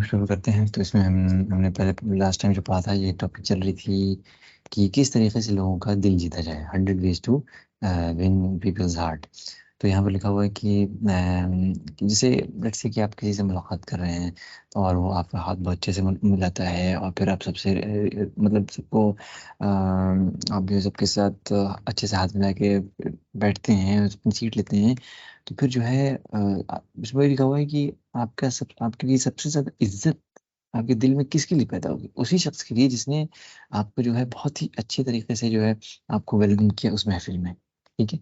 शुरू करते हैं। तो इसमें हमने पहले लास्ट टाइम जो पढ़ा था, ये टॉपिक चल रही थी कि किस तरीके से लोगों का दिल जीता जाए, 100 ways to win people's heart. तो यहाँ पर लिखा हुआ है कि जैसे लेट्स से कि आप किसी से मुलाकात कर रहे हैं और वो आपका हाथ बहुत अच्छे से मिलाता है, और फिर आप सबसे मतलब सबको आप जो है सबके साथ अच्छे से हाथ मिला के बैठते हैं, अपनी सीट लेते हैं। तो फिर जो है इसमें लिखा हुआ है कि आपके लिए सबसे ज्यादा इज्जत आपके दिल में किसके लिए पैदा होगी? उसी शख्स के लिए जिसने आपको जो है बहुत ही अच्छे तरीके से जो है आपको वेलकम किया उस महफिल में। ठीक है।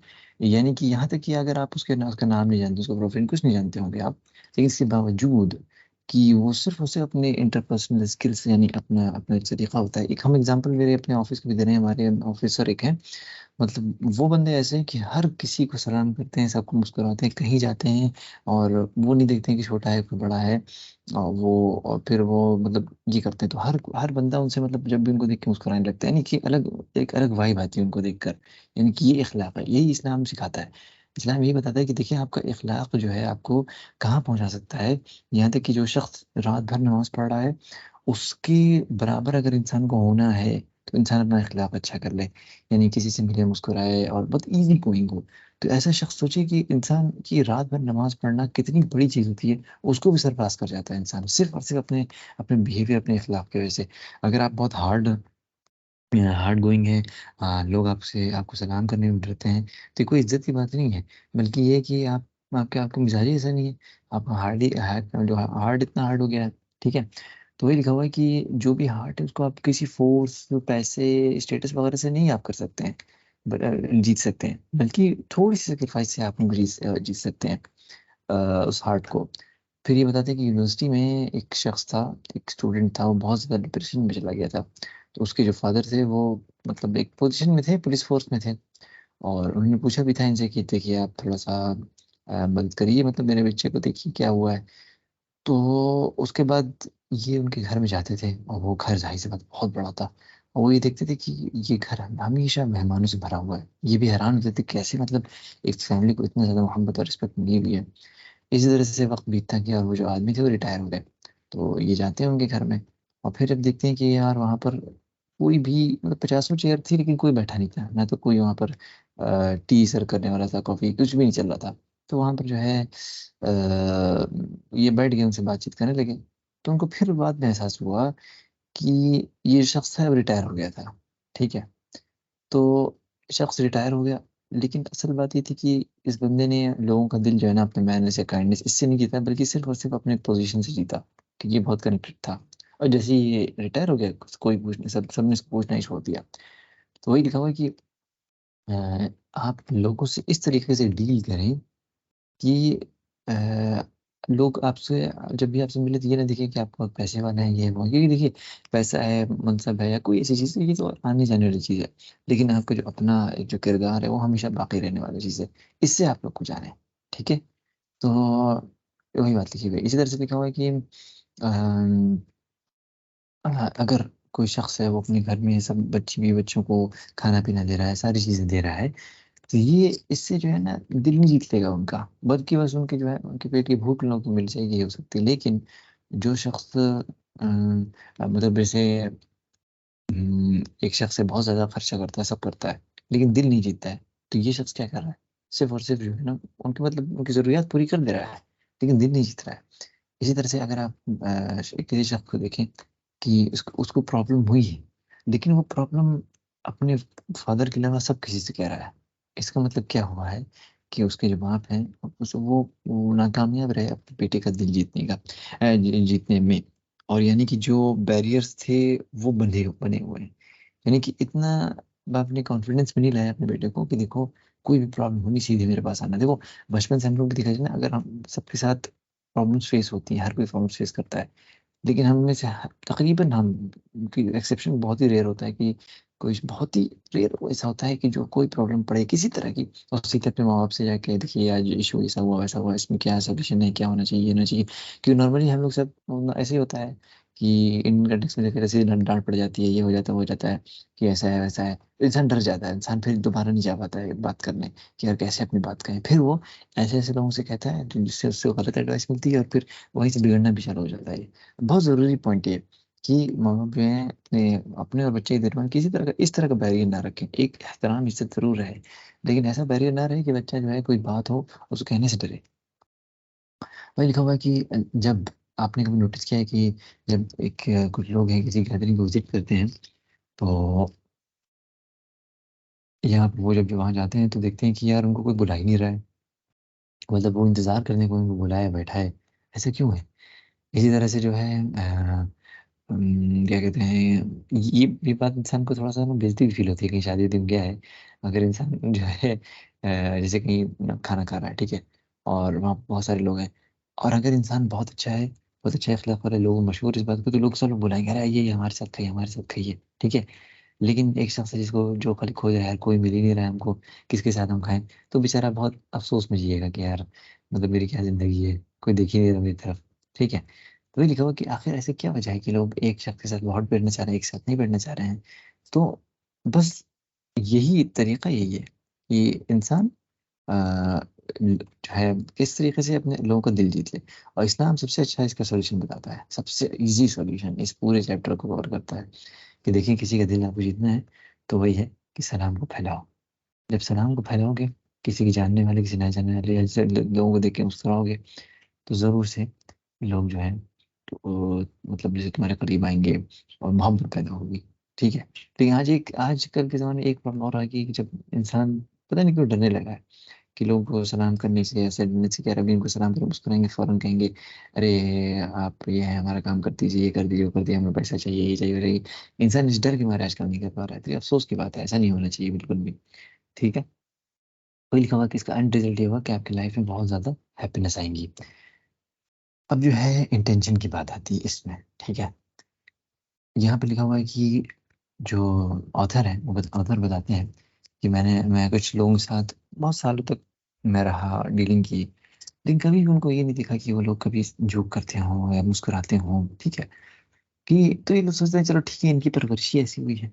यानी कि यहाँ तक कि अगर आप उसका नाम नहीं जानते, उसका प्रोफाइल कुछ नहीं जानते होंगे आप, लेकिन इसके बावजूद कि वो सिर्फ और सिर्फ अपने इंटरपर्सनल स्किल्स, यानी अपना अपना एक तरीका होता है। एक हम एग्जांपल मेरे अपने ऑफिस के भी दे रहे हैं। हमारे ऑफिसर एक हैं, मतलब वो बंदे ऐसे हैं कि हर किसी को सलाम करते हैं, सबको मुस्कुराते हैं, कहीं जाते हैं और वो नहीं देखते हैं कि छोटा है कोई बड़ा है। और फिर वो मतलब ये करते हैं, तो हर हर बंदा उनसे मतलब जब भी उनको देख के मुस्कुराने लगता है, यानी कि एक अलग वाइब आती है उनको देखकर। यानी कि ये इखलाक है, यही इस्लाम सिखाता है। इस्लाम यही बताता है कि देखिए आपका इखलाक जो है आपको कहाँ पहुंचा सकता है। यहाँ तक कि जो शख्स रात भर नमाज पढ़ रहा है, उसके बराबर अगर इंसान को होना है तो इंसान अपना इखलाक अच्छा कर ले, यानी किसी से मिले, मुस्कुराए और बहुत इजी गोइंग हो। तो ऐसा शख्स सोचे कि इंसान की रात भर नमाज पढ़ना कितनी बड़ी चीज होती है, उसको भी सरपास कर जाता है इंसान, सिर्फ और सिर्फ अपने अपने बिहेवियर, अपने इखलाक की वजह से। अगर आप बहुत हार्ड गोइंग है, लोग आपसे आपको सलाम करने में डरते हैं, तो ये कोई इज्जत की बात नहीं है, बल्कि ये है कि आप आपके आपका मिजाज ही ऐसा नहीं है। आप जो हार्ड इतना हार्ड हो गया है। ठीक है। तो वही लिखा हुआ है कि जो भी हार्ट है उसको आप किसी फोर्स, पैसे, स्टेटस वगैरह से नहीं आप कर सकते हैं, जीत सकते हैं, बल्कि थोड़ी सी सेक्रीफाइस से आप उनको जीत सकते हैं उस हार्ट को। फिर ये बताते हैं कि यूनिवर्सिटी में एक शख्स था, एक स्टूडेंट था, वो बहुत ज़्यादा डिप्रेशन में चला गया था। तो उसके जो फादर थे वो मतलब एक पोजीशन में थे, पुलिस फोर्स में थे, और उन्होंने पूछा भी था इनसे कि देखिए आप थोड़ा सा मदद करिए, मतलब मेरे बच्चे को देखिए क्या हुआ है। तो उसके बाद ये उनके घर में जाते थे, और वो घर जाहिर सी बात बहुत बड़ा था, और वो ये देखते थे कि ये घर हमेशा मेहमानों से भरा हुआ है। ये भी हैरान होते थे कैसे मतलब एक फैमिली को इतना ज़्यादा मोहब्बत और रिस्पेक्ट मिली हुई है। इसी तरह से वक्त बीतता गया और वो जो आदमी थे वो रिटायर हो गए। तो ये जाते हैं उनके घर में, और फिर जब देखते हैं कि यार वहाँ पर कोई भी मतलब 50 चेयर थी लेकिन कोई बैठा नहीं था, ना तो कोई वहाँ पर टी सर्व करने वाला था, कॉफी कुछ भी नहीं चल रहा था। तो वहाँ पर जो है ये बैठ गए, उनसे बातचीत करने लगे। तो उनको फिर बाद में एहसास हुआ कि ये शख्स है वो रिटायर हो गया था। ठीक है। तो शख्स रिटायर हो गया, लेकिन असल बात ये थी कि इस बंदे ने लोगों का दिल जो है ना अपने मैनर्स या काइंडनेस इससे नहीं जीता, बल्कि सिर्फ और सिर्फ अपने पोजीशन से जीता, क्योंकि ये बहुत कनेक्टेड था। और जैसे ही ये रिटायर हो गया, कोई पूछने सबने इसको पूछना ही छोड़ दिया। तो वही लिखा हुआ है कि आप लोगों से इस तरीके से डील करें कि लोग आपसे जब भी आपसे मिले तो ये ना देखें कि आप बहुत पैसे वाले हैं, ये है वो है। क्योंकि देखिए पैसा है, मनसब है, या कोई ऐसी चीज़ है, ये तो आने जाने वाली चीज़ है, लेकिन आपका जो अपना एक जो किरदार है वो हमेशा बाकी रहने वाली चीज़ है। इससे आप लोग को जाने। ठीक है। तो वही बात लिखी हुई है। इसी तरह से लिखा हुआ है कि अगर कोई शख्स है वो अपने घर में सब बच्चों को खाना पीना दे रहा है, सारी चीज़ें दे रहा है, तो ये इससे जो है ना दिल नहीं जीत लेगा उनका, बल्कि बस उनके जो है उनके पेट की भूख लोगों को मिल जाएगी, ये हो सकती है। लेकिन जो शख्स मतलब जैसे एक शख्स है बहुत ज्यादा खर्चा करता है, सब करता है, लेकिन दिल नहीं जीतता है, तो ये शख्स क्या कर रहा है? सिर्फ और सिर्फ जो है ना उनकी मतलब उनकी जरूरियात पूरी कर दे रहा है, लेकिन दिल नहीं जीत रहा है। इसी तरह से अगर आप किसी शख्स को देखें कि उसको प्रॉब्लम हुई है, लेकिन वो प्रॉब्लम अपने फादर के अलावा सब किसी से कह रहा है, इसका मतलब क्या हुआ है कि उसके जो बाप हैं वो नाकामयाब रहे अपने बेटे का दिल जीतने का, जीतने में। और यानी कि जो बैरियर्स थे वो बंधे बने हुए हैं। यानी कि इतना बाप ने कॉन्फिडेंस में नहीं लाया अपने बेटे को कि देखो कोई भी प्रॉब्लम होनी सीधे मेरे पास आना। देखो बचपन से हम लोग भी दिखा जाए ना, अगर हम सबके साथ प्रॉब्लम्स फेस होती हैं, हर कोई प्रॉब्लम्स फेस करता है, लेकिन हम में से तकरीबन हम की एक्सेप्शन बहुत ही रेयर होता है कि कोई बहुत ही रेयर ऐसा होता है कि जो कोई प्रॉब्लम पड़े किसी तरह की और सीधे अपने माँ बाप से जाके देखिए आज इशू ऐसा हुआ वैसा हुआ, इसमें क्या सोल्यूशन है, क्या होना चाहिए, ये होना चाहिए। क्योंकि नॉर्मली हम लोग सब ऐसे ही होता है कि इंडियन कंटेक्स्ट में देखकर ऐसे डांट पड़ जाती है, ये हो जाता है, वो हो जाता है, कि ऐसा है वैसा है, तो इंसान डर जाता है, इंसान फिर दोबारा नहीं जा पाता है बात करने, कि यार कैसे अपनी बात कहें, फिर वो ऐसे ऐसे लोगों से कहता है तो जिससे उससे गलत एडवाइस मिलती है, और फिर वहीं से बिगड़ना भी चालू हो जाता है। बहुत ज़रूरी पॉइंट ये, कि माँ बाप जो है अपने अपने और बच्चे के दरमियान किसी तरह का इस तरह का बैरियर ना रखें। एक एहतराम इज्जत जरूर रहे, लेकिन ऐसा बैरियर ना रहे कि बच्चा जो है कोई बात हो उसको कहने से डरे। वही लिखा हुआ है कि जब आपने कभी नोटिस किया है कि जब कुछ लोग हैं किसी गैदरिंग को विजिट करते हैं, तो यहाँ पे वो जब वहाँ जाते हैं तो देखते हैं कि यार उनको कोई बुला ही नहीं रहा है, मतलब वो इंतजार करने को उनको बुलाया बैठा है, ऐसा क्यों है? इसी तरह से जो है क्या कहते हैं, ये बात इंसान को थोड़ा सा ना बेइज्जती भी फील होती है, कहीं शादी वादी में गया है, अगर इंसान जो है जैसे कहीं खाना खा रहा है, ठीक है, और वहाँ बहुत सारे लोग हैं, और अगर इंसान बहुत अच्छा है, बहुत अच्छा अखलाक वाले लोग मशहूर इस बात पे, तो लोग सब लोग बुलाएंगे, अरे आइए हमारे साथ खाइए, हमारे साथ खाइए, ठीक है। लेकिन एक शख्स है जिसको जो खाली खोज रहा है, यार कोई मिल ही नहीं रहा है हमको, किसके साथ हम खाएं, तो बेचारा बहुत अफसोस में जिएगा कि यार मतलब मेरी क्या जिंदगी है, कोई देख ही नहीं रहा मेरी तरफ, ठीक है। तो वही लिखा हुआ कि आखिर ऐसे क्या वजह है कि लोग एक शख्स के साथ बहुत बैठना चाह रहे हैं, एक साथ नहीं बैठना चाह रहे हैं। तो बस यही तरीका यही है कि इंसान जो है किस तरीके से अपने लोगों का दिल जीत ले, और इस्लाम सबसे अच्छा इसका सोल्यूशन बताता है, सबसे इजी सोल्यूशन इस पूरे चैप्टर को कवर करता है, कि देखिए किसी का दिल आपको जीतना है, तो वही है कि सलाम को फैलाओ। जब सलाम को फैलाओगे, किसी की जानने वाले किसी ना जानने वाले ऐसे लोगों को देख के मुस्कुराओगे, तो ज़रूर से लोग जो हैं तो मतलब जैसे तुम्हारे करीब आएंगे और मोहब्बत पैदा होगी, ठीक है। लेकिन आजकल के ज़माने में एक प्रॉब्लम और आ गई कि जब इंसान पता नहीं क्यों डरने लगा है, कि लोगों को सलाम करने से, ऐसे डरने से, क्या रवि इनको सलाम करो मुस्कुराएंगे, फौरन कहेंगे अरे आप ये है हमारा काम कर दीजिए, ये कर दीजिए, वो कर दिए, हमें पैसा चाहिए, ये चाहिए, अरे इंसान इस डर के मारे आजकल नहीं कर पा रहा है, तो ये अफसोस की बात है, ऐसा नहीं होना चाहिए बिल्कुल भी, ठीक है। वही लिखा हुआ कि इसका एंड रिजल्ट ये होगा कि आपकी लाइफ में बहुत ज़्यादा हैप्पीनेस आएंगी। अब जो है इंटेंशन की बात आती है इसमें, ठीक है। यहाँ पे लिखा हुआ है कि जो ऑथर है वो ऑथर बताते हैं कि मैं कुछ लोगों के साथ बहुत सालों तक मैं रहा, डीलिंग की, लेकिन कभी भी उनको ये नहीं दिखा कि वो लोग कभी जोक करते हों या मुस्कुराते हों, ठीक है, कि तो ये लोग सोचते हैं चलो ठीक है इनकी परवरिश ही ऐसी हुई है।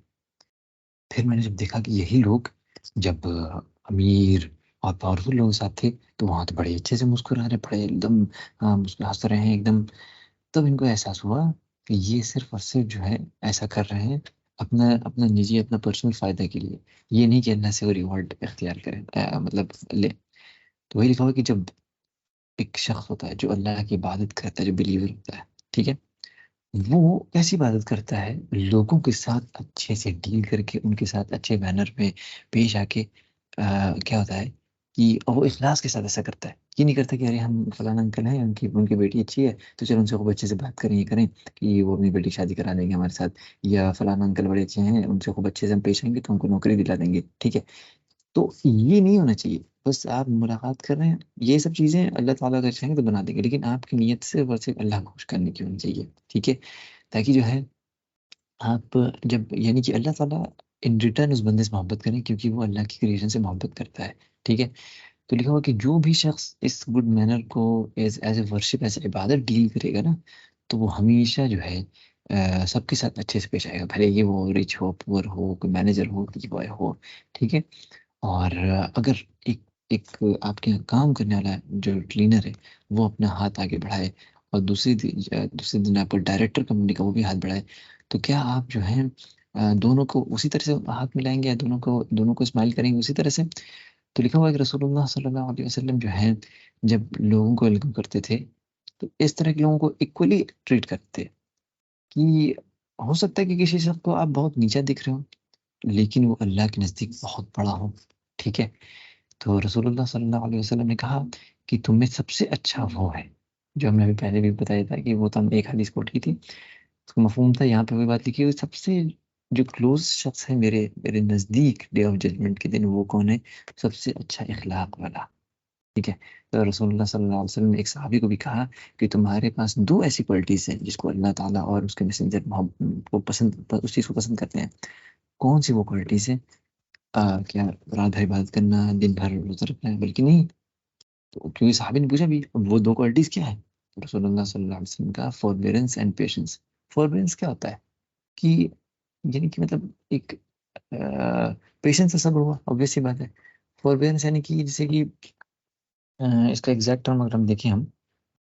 फिर मैंने जब देखा कि यही लोग जब अमीर और पावरफुल लोगों के साथ थे, तो वहां तो बड़े अच्छे से मुस्कुरा रहे, बड़े एकदम हंस रहे हैं एकदम। तब इनको एहसास हुआ कि ये सिर्फ और सिर्फ जो है ऐसा कर रहे हैं अपना अपना निजी अपना पर्सनल फायदा के लिए, ये नहीं कि अल्लाह से वो रिवॉर्ड इख्तियार करें, मतलब ले। तो वही लिखा हुआ कि जब एक शख्स होता है जो अल्लाह की इबादत करता है, जो बिलीवर होता है, ठीक है, वो कैसी इबादत करता है, लोगों के साथ अच्छे से डील करके उनके साथ अच्छे मैनर में पेश आके, क्या होता है कि वो इखलास के साथ ऐसा करता है, ये नहीं करता कि अरे हम फलाना अंकल हैं, उनकी उनकी बेटी अच्छी है तो चलो उनसे खूब अच्छे से बात करें, ये करें कि वो अपनी बेटी की शादी करा देंगे हमारे साथ, या फलाना अंकल बड़े अच्छे हैं उनसे खूब अच्छे से हम पेश आएंगे तो उनको नौकरी दिला देंगे, ठीक है। तो ये नहीं होना चाहिए, बस आप मुलाकात कर रहे हैं, ये सब चीज़ें अल्लाह ताला अगर चाहेंगे तो बना देंगे, लेकिन आपकी नीयत सिर्फ और सिर्फ अल्लाह को खुश करने की होनी चाहिए, ठीक है। ताकि जो है आप जब यानी कि अल्लाह ताला इन रिटर्न उस बंदे से मोहब्बत करें, क्योंकि वो अल्लाह की क्रिएशन से मोहब्बत करता है, ठीक है। तो लिखा हुआ कि जो भी शख्स इस गुड मैनर को as as a worship as a इबादत डील करेगा ना, तो वो हमेशा जो है सबके साथ अच्छे से पेश आएगा, भले ही वो रिच हो, पुअर हो, कोई मैनेजर हो, कोई बॉय हो, ठीक है। और अगर एक एक आपके यहाँ काम करने वाला जो क्लीनर है वो अपना हाथ आगे बढ़ाए, और दूसरे दिन आपको डायरेक्टर कंपनी का वो भी हाथ बढ़ाए, तो क्या आप जो है दोनों को उसी तरह से हाथ मिलाएंगे, या दोनों को स्माइल करेंगे उसी तरह से? तो लिखा हुआ है कि रसूलुल्लाह सल्लल्लाहु अलैहि वसल्लम जो है जब लोगों को वेलकम करते थे, तो इस तरह के लोगों को इक्वली ट्रीट करते, कि हो सकता है कि किसी शख्स को आप बहुत नीचा दिख रहे हो, लेकिन वो अल्लाह के नज़दीक बहुत बड़ा हो, ठीक है। तो रसूलुल्लाह सल्लल्लाहु अलैहि वसल्लम ने कहा कि तुम में सबसे अच्छा वो है, जो हमने अभी पहले भी बताया था कि वो तो हम एक हदीस कोट की थी, उसका मफहूम था, यहाँ पे वही बात लिखी हुई, सबसे जो क्लोज शख्स है मेरे मेरे नज़दीक डे ऑफ जजमेंट के दिन, वो कौन है? सबसे अच्छा इखलाक वाला, ठीक है। तो रसूलुल्लाह सल्लल्लाहु अलैहि वसल्लम ने एक सहाबी को भी कहा कि तुम्हारे पास दो ऐसी क्वालिटीज हैं जिसको अल्लाह ताला और उसके मैसेंजर को उस चीज़ को पसंद करते हैं। कौन सी वो क्वालिटीज है? क्या रात भर इबादत करना, दिन भर रोजा रखना है? बल्कि नहीं, तो क्योंकि साहबी ने पूछा भी वो दो क्वालिटीज क्या है, तो रसूलुल्लाह सल्लल्लाहु अलैहि वसल्लम का फॉरबेरेंस एंड पेशेंस, फॉरबेरेंस क्या होता है कि यानी कि मतलब एक पेशेंस से सब्र हुआ, ऑब्वियस सी बात है। फॉरबेरेंस यानी कि जैसे कि इसका एग्जैक्ट टर्म अगर हम देखें, हम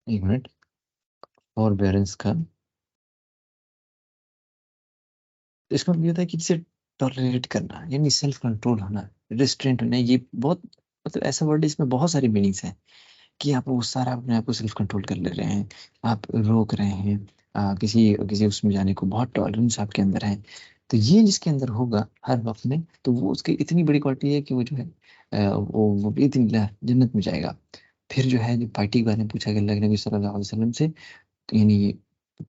एक मिनट, फॉरबेरेंस का इसका मतलब ये होता है कि जिसे टॉलरेट करना, यानी सेल्फ कंट्रोल होना, रिस्ट्रेंट होना। ये बहुत मतलब ऐसा वर्ड है, इसमें बहुत सारी मीनिंग्स हैं कि आप वो सारा अपने आप को सेल्फ कंट्रोल कर ले रहे हैं, आप रोक रहे हैं किसी किसी उसमें जाने को, बहुत टॉलरेंस आपके अंदर है। तो ये जिसके अंदर होगा हर वक्त में, तो वो उसकी इतनी बड़ी क्वालिटी है कि वो जो है वो भी इतनी जन्नत में जाएगा। फिर जो है, जो पार्टी के बारे में पूछा गया अल्लाह के नबी सल्लल्लाहु अलैहि वसल्लम से, तो यानी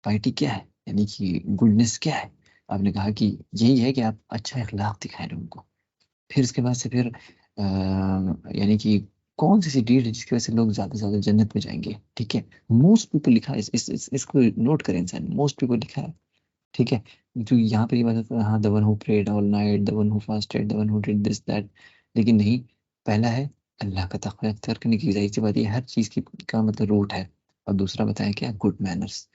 पार्टी क्या है, यानी कि गुडनेस क्या है। आपने कहा कि यही है कि आप अच्छा इखलाक दिखाएं लोगों को। फिर इसके बाद से फिर यानी कि कौन सी डीड है जिसकी वजह से लोग ज्यादा से ज्यादा जन्नत में जाएंगे। ठीक है, मोस्ट पीपल लिखा है, इसको नोट करें इंसान, मोस्ट पीपल लिखा है। ठीक है, जो यहाँ पर ये बात है, हाँ, the one who prayed all night, the one who fasted, the one who did this that, लेकिन नहीं, पहला है अल्लाह का तक़वा अख्तियार करने की। जाहिर सी बात है, ये हर चीज की का मतलब रूट है। और दूसरा बताया क्या, गुड मैनर्स,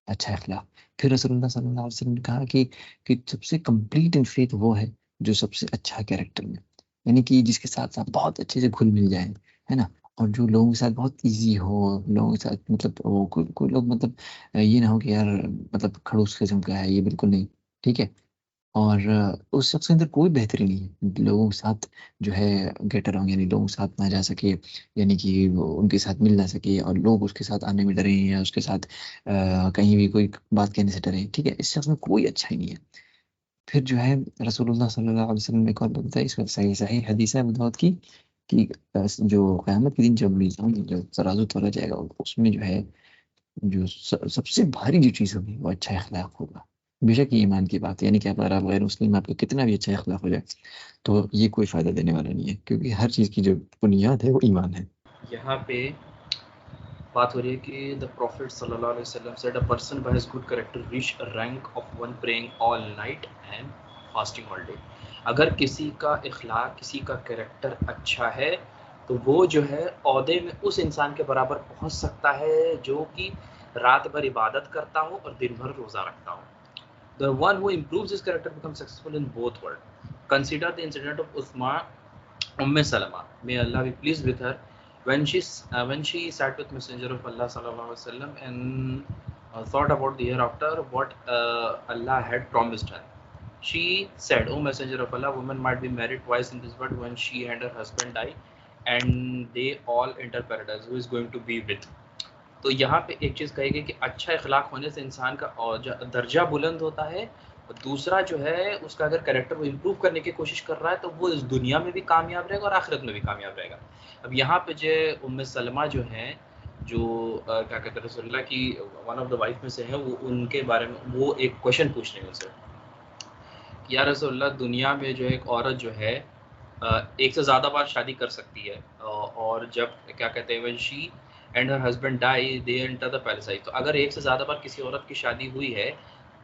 अच्छा अखलाक। फिर रसूलुल्लाह सल्लल्लाहु अलैहि वसल्लम ने कहा कि सबसे कंप्लीट इन फेथ वो है जो सबसे अच्छा कैरेक्टर में, यानी कि जिसके साथ साथ बहुत अच्छे से घुल मिल जाए, है ना। और जो लोगों के साथ बहुत इजी हो, लोगों के साथ मतलब वो कोई लोग मतलब ये ना हो कि यार मतलब खड़ूस किस्म का है, ये बिल्कुल नहीं। ठीक है, और उस शख्स के अंदर कोई बेहतरी नहीं है, लोगों के साथ जो है गेट अराउंड, यानी लोगों के साथ ना जा सके, यानी कि वो उनके साथ मिल ना सके, और लोग उसके साथ आने में डरे, या उसके साथ कहीं भी कोई बात कहने से डरे। ठीक है, इस शख्स में कोई अच्छा ही नहीं है। फिर जो है रसूलुल्लाह सल्लल्लाहु अलैहि वसल्लम ने एक और बात बताई, इसमें सही सही हदीस है अबू दाऊद की, कि जो क़यामत के दिन जब मीज़ान जो तराजू तोला जाएगा, उसमें जो है जो सबसे भारी जो चीज़ होगी वो अच्छा अखलाक होगा। बेशक ये ईमान की बात है, यानी कि अगर आप गैर मुस्लिम, आपका कितना भी अच्छा अखलाक हो जाए, तो ये कोई फ़ायदा देने वाला नहीं है, क्योंकि हर चीज़ की जो बुनियाद है वो ईमान है। यहाँ पे बात हो रही है कि द प्रॉफिट सल्लल्लाहु अलैहि वसल्लम said a person by his good character reach a rank of one praying all night and fasting all day. अगर किसी का इखलाक, किसी का कैरेक्टर अच्छा है, तो वो जो है औहदे में उस इंसान के बराबर पहुंच सकता है जो कि रात भर इबादत करता हो और दिन भर रोज़ा रखता हो। The one who improves his character becomes successful in both worlds. Consider the incident of Salama. May Allah be pleased with her, when she sat with Messenger of Allah sallallahu alaihi wasallam and thought about the hereafter, what Allah had promised her. She said, "O Messenger of Allah, women might be married twice in this world, when she and her husband die, and they all enter paradise. Who is going to be with?" तो यहाँ पे एक चीज़ कही गई कि अच्छा इखलाक होने से इंसान का दर्जा बुलंद होता है, और दूसरा जो है उसका अगर कैरेक्टर वो इम्प्रूव करने की कोशिश कर रहा है, तो वो इस दुनिया में भी कामयाब रहेगा और आखिरत में भी कामयाब रहेगा। अब यहाँ पे जो उम्मे सलमा जो हैं, जो क्या कहते हैं, रसूलुल्लाह की वन ऑफ द वाइफ में से है, वो उनके बारे में वो एक क्वेश्चन पूछ रहे हैं उनसे कि या रसूलुल्लाह, दुनिया में जो एक औरत जो है एक से ज़्यादा बार शादी कर सकती है, और जब क्या कहते हैं, when she and her husband die they enter the paradise. तो अगर एक से ज़्यादा बार किसी औरत की शादी हुई है,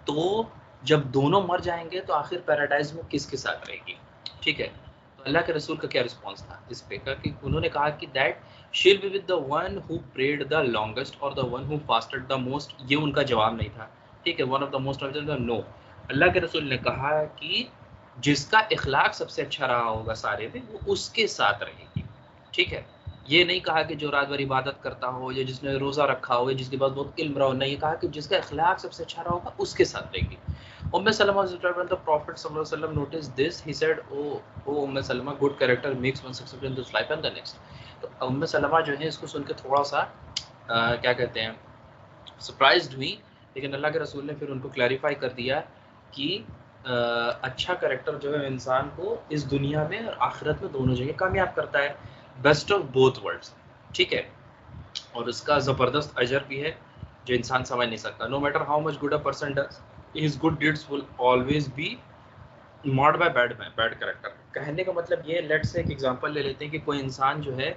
तो जब दोनों मर जाएंगे तो आखिर पैराडाइज में किसके साथ रहेगी। ठीक है, तो अल्लाह के रसूल का क्या रिस्पॉन्स था इस पे का, कि उन्होंने कहा कि that shall be with the one who prayed the longest और the one who fasted the most. ये उनका जवाब नहीं था। ठीक है, one of the most no, Allah के रसूल ने कहा कि जिसका इखलाक सबसे अच्छा रहा होगा सारे में, वो उसके साथ रहेगी। ठीक है, ये नहीं कहा कि जो रात भर इबादत करता हो, या जिसने रोज़ा रखा हो, या जिसके पास बहुत इल्म रहा हो, नहीं, कहा कि जिसका इखलाक सबसे अच्छा रहा होगा उसके साथ रहेगी। उम्मे सलमा द प्रॉफिट सल्लल्लाहु अलैहि वसल्लम notice this, he said, o Umme Salma, good character makes one successful in this life and the next. तो उम्मे सलमा जो है इसको सुन के थोड़ा सा क्या कहते हैं, सरप्राइज्ड हुई, लेकिन अल्लाह के रसूल ने फिर उनको क्लैरिफाई कर दिया कि अच्छा कैरेक्टर जो है इंसान को इस दुनिया में और आखिरत में दोनों जगह कामयाब करता है, बेस्ट ऑफ बोथ वर्ल्ड्स। ठीक है, और इसका ज़बरदस्त अजर भी है जो इंसान समझ नहीं सकता। No matter how much good a person does, his good deeds will always be marred by bad character. कहने का मतलब ये, लेट्स से एक एग्जांपल ले लेते हैं कि कोई इंसान जो है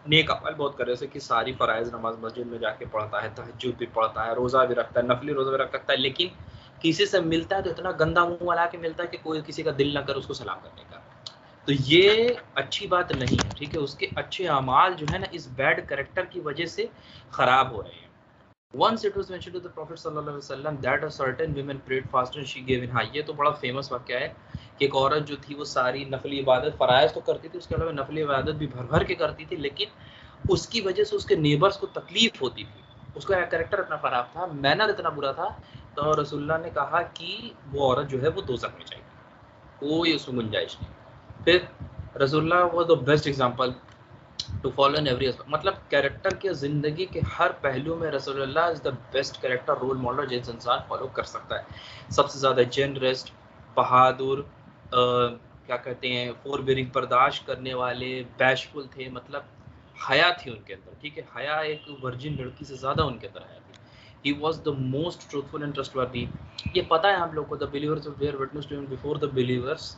नेक अमल बहुत करे, जैसे कि सारी फ़राइज़ नमाज मस्जिद में जाके पढ़ता है, तहज्जुद भी पढ़ता है, रोज़ा भी रखता है, नफली रोज़ा भी रखता है, लेकिन किसी से मिलता है तो इतना गंदा मुंह वाला के मिलता है कि कोई किसी का दिल ना करे उसको सलाम करने का। तो ये अच्छी बात नहीं है। ठीक है, उसके अच्छे अमाल जो है ना, इस बैड कैरेक्टर की वजह से ख़राब हो रहे हैं। Once it was mentioned to the Prophet sallallahu alaihi wasallam that a certain woman prayed fast and she gave in. हाँ, ये तो बड़ा फेमस वाक्य है कि एक औरत जो थी वो सारी नफली इबादत फराइज तो करती थी, उसके अलावा नफली इबादत भी भर भर के करती थी, लेकिन उसकी वजह से उसके नेबर्स को तकलीफ होती थी, उसका कैरेक्टर इतना खराब था, मैनर इतना बुरा था, तो रसूलुल्लाह ने कहा कि वो औरत जो है वो दोज़ख में जाएगी, कोई उसमें गुंजाइश नहीं। फिर रसूलुल्लाह वो the best example to follow in every aspect, मतलब कैरेक्टर के ज़िंदगी के हर पहलू में रसूलुल्लाह is the best character role model जिस इंसान फॉलो कर सकता है। सबसे ज़्यादा जेनरस, बहादुर, क्या कहते हैं, फोरबेरिंग, बर्दाश्त करने वाले, बैशफुल थे, मतलब हया थी उनके अंदर, ठीक है, हया एक वर्जिन लड़की से ज़्यादा उनके अंदर हया थी। He was the most truthful and trustworthy. ये पता है हम लोग को, the believers were witness to even before the believers,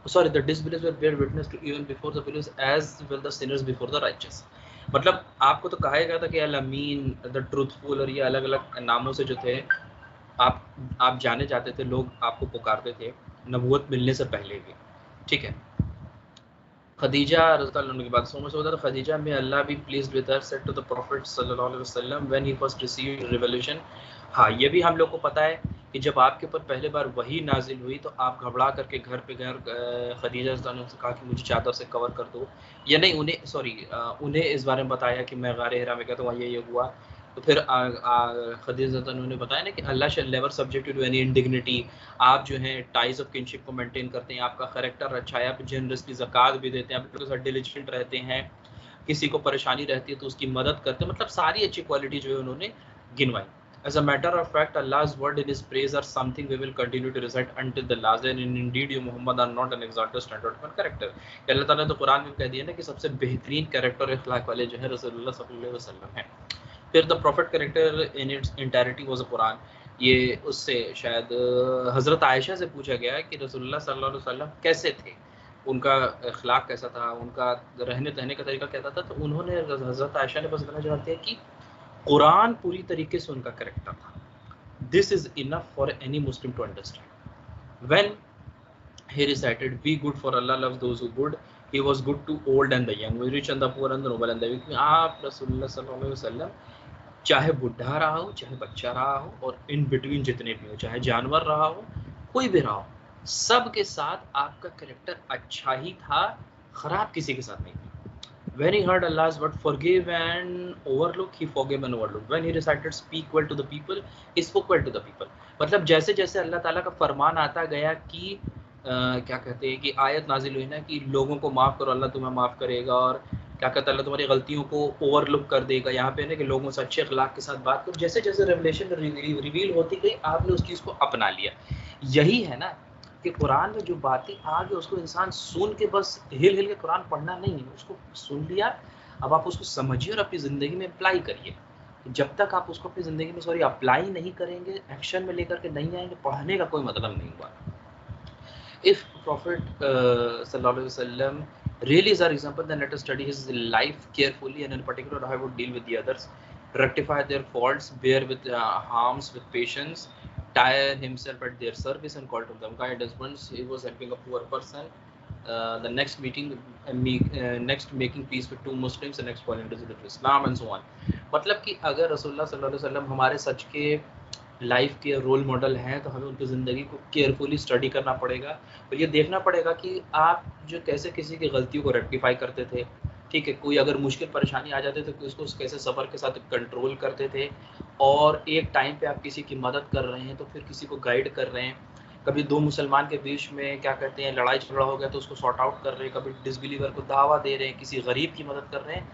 sorry, the disbelievers bear witness to even before the believers as well the sinners before the righteous। मतलब आपको तो कहा गया था कि अल अमीन, द ट्रूथफुल, और ये अलग अलग नामों से जो थे आप जाने जाते थे, लोग आपको पुकारते थे नबूवत मिलने से पहले भी, ठीक है। खदीजा रज़ियल्लाहु अन्हा की बात समझ होता है, खदीजा में अल्लाह भी pleased with her said to the prophet सल्लल्लाहु अलैहि वसल्लम when he first received revolution. हाँ, ये भी हम लोग को पता है कि जब आपके ऊपर पहले बार वही नाजिल हुई तो आप घबरा करके घर पे घर खदीजा रज़ियल्लाहु अन्हा से कहा कि मुझे चादर से कवर कर दो, या नहीं, उन्हें सॉरी उन्हें इस बारे में बताया कि मैं गारे हिरा में गया तो वहाँ ये हुआ। तो फिर खदीजा रज़ियल्लाहु अन्हा ने बताया ना कि Allah shall never subject to any indignity, आप जो हैं टाइज ऑफ किनशिप को मेंटेन करते हैं, आपका करेक्टर अच्छा है, आप जनरसली ज़कात भी देते हैं, आप लोगों के साथ डिलिजेंट रहते हैं, किसी को परेशानी रहती है तो उसकी मदद करते हैं, मतलब सारी अच्छी क्वालिटी जो है उन्होंने गिनवाई। As a matter of fact, Allah's word in His praise are something we will continue to recite until the last day, and indeed you Muhammad are not an exalted standard of character। अल्लाह ताला ने तो कुरान में कह दिया ना कि सबसे बेहतरीन कैरेक्टर अखलाक वाले जो है रसूलुल्लाह सल्लल्लाहु अलैहि वसल्लम हैं। फिर the profit character in its entirety was a Quran. ये उससे शायद हज़रत आयशा से पूछा गया है कि रसूलुल्लाह सल्लल्लाहु अलैहि वसल्लम कैसे थे, उनका अखलाक कैसा था, उनका रहने सहने का तरीका कैसा था, तो उन्होंने हज़रत आयशा ने बस इतना जवाब दिया कि कुरान पूरी तरीके से उनका कैरेक्टर था। This is enough for any Muslim to understand. When he recited be good for Allah loves those who good, he was good to old and the young, rich and the poor and the noble and the weak। आप रसूलुल्लाह सल्लल्लाहु अलैहि वसल्लम चाहे बुढ़ा रहा हो, चाहे बच्चा रहा हो, और इन बिटवीन जितने भी हो, चाहे जानवर रहा हो, कोई भी रहा हो, सब के साथ आपका कैरेक्टर अच्छा ही था, खराब किसी के साथ नहीं था। When he heard Allah's word forgive and overlook, he forgave and overlooked। When he recited speak well to the people, he spoke well to the people। मतलब जैसे जैसे अल्लाह ताला का फरमान आता गया कि क्या कहते हैं कि आयत नाजिल हुई ना कि लोगों को माफ़ करो, अल्लाह तुम्हें माफ़ करेगा, और क्या कहता है अल्लाह तुम्हारी गलतियों को ओवरलुक कर देगा। यहाँ पे ना कि लोगों से अच्छे अखलाक के साथ बात करो। जैसे जैसे रेवलेशन रिवील होती गई आपने उस चीज़ को अपना लिया। यही है ना कि कुरान में जो बातें आ गई उसको इंसान सुन के बस हिल हिल के कुरान पढ़ना नहीं है, उसको सुन लिया, अब आप उसको समझिए और अपनी ज़िंदगी में अप्लाई करिए। जब तक आप उसको अपनी ज़िंदगी में अप्लाई नहीं करेंगे, एक्शन में लेकर के नहीं आएंगे, पढ़ने का कोई मतलब नहीं हुआ। If Prophet sallallahu alaihi wasallam really is our example, then let us study his life carefully, and in particular how he would deal with the others, rectify their faults, bear with harms with patience, tire himself at their service and call to them guidance। Once he was helping a poor person, the next next making peace with two Muslims, the next falling into Islam and so on। मतलब कि अगर रसूलुल्लाह सल्लल्लाहु अलैहि वसल्लम हमारे सच के life के रोल मॉडल हैं तो हमें उनकी ज़िंदगी को केयरफुली स्टडी करना पड़ेगा, और ये देखना पड़ेगा कि आप जो कैसे किसी की गलतियों को रेक्टिफाई करते थे, ठीक है, कोई अगर मुश्किल परेशानी आ जाती तो उसको कैसे सब्र के साथ कंट्रोल करते थे, और एक टाइम पे आप किसी की मदद कर रहे हैं तो फिर किसी को गाइड कर रहे हैं। कभी दो मुसलमान के बीच में क्या कहते हैं लड़ाई झगड़ा हो गया तो उसको सॉर्ट आउट कर रहे हैं, कभी डिसबिलीवर को दावा दे रहे हैं, किसी गरीब की मदद कर रहे हैं,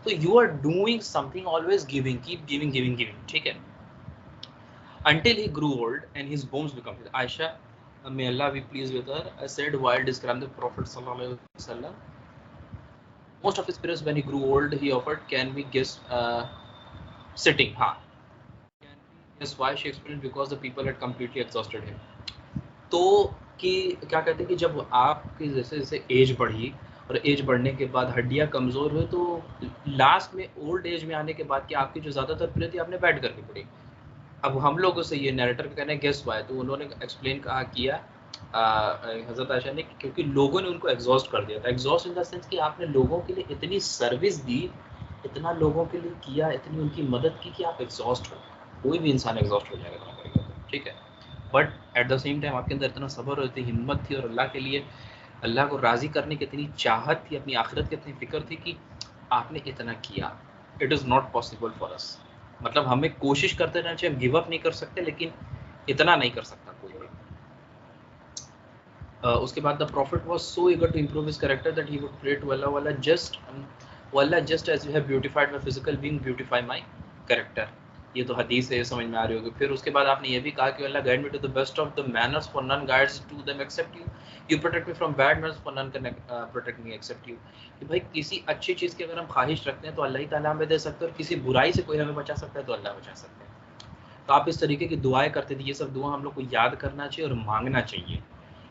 तो you are doing something, always giving, keep giving giving giving, ठीक है। Until he grew old and his bones become flesh। Aisha, may Allah be pleased with her, I said while describing the Prophet sallallahu alaihi wasallam, most of his prayers when he grew old he offered, can we guess sitting? हाँ, can we guess why? She explained because the people had completely exhausted him। तो कि क्या कहते हैं कि जब आपकी जैसे जैसे एज बढ़ी और एज बढ़ने के बाद हड्डियां कमज़ोर हुई तो लास्ट में ओल्ड एज में आने के बाद कि आपकी जो ज़्यादातर प्रिय थी आपने बैठ करके पड़ी। अब हम लोगों से ये नैरेटर का कहना है गेस वाई, तो उन्होंने एक्सप्लेन किया हज़रत आयशा ने, क्योंकि लोगों ने उनको एग्जॉस्ट कर दिया था। एग्जॉस्ट इन द सेंस कि आपने लोगों के लिए इतनी सर्विस दी, इतना लोगों के लिए किया, इतनी उनकी मदद की कि आप एग्जॉस्ट हो। कोई भी इंसान एग्जॉस्ट हो जाएगा इतना करेगा तो, ठीक है। But at the same time आपके अंदर इतना सब्र और इतनी हिम्मत थी और अल्लाह के लिए, अल्लाह को राज़ी करने की इतनी चाहत थी, अपनी आखिरत की इतनी फ़िक्र थी कि आपने इतना किया। It is not possible for us. मतलब हमें कोशिश करते रहना चाहिए, हम गिव अप नहीं कर सकते, लेकिन इतना नहीं कर सकता कोई भी। उसके बाद the prophet was so eager to improve his character that he would pray to अल्लाह, just as you have beautified my physical being, beautify my character. ये तो हदीस है, समझ में आ रही होगी। फिर उसके बाद आपने ये भी कहा कि Allah guide me to the best of the manners for none guides to them except you, you protect me from bad manners for none can protect me except you. कि भाई किसी अच्छी चीज़ की अगर हम ख्वाहिश रखते हैं तो अल्लाह ही ताला हमें दे सकते हैं, और किसी बुराई से कोई हमें बचा सकता है तो अल्लाह बचा सकते हैं। तो आप इस तरीके की दुआएं करते थे, ये सब दुआ हम लोग को याद करना चाहिए और मांगना चाहिए।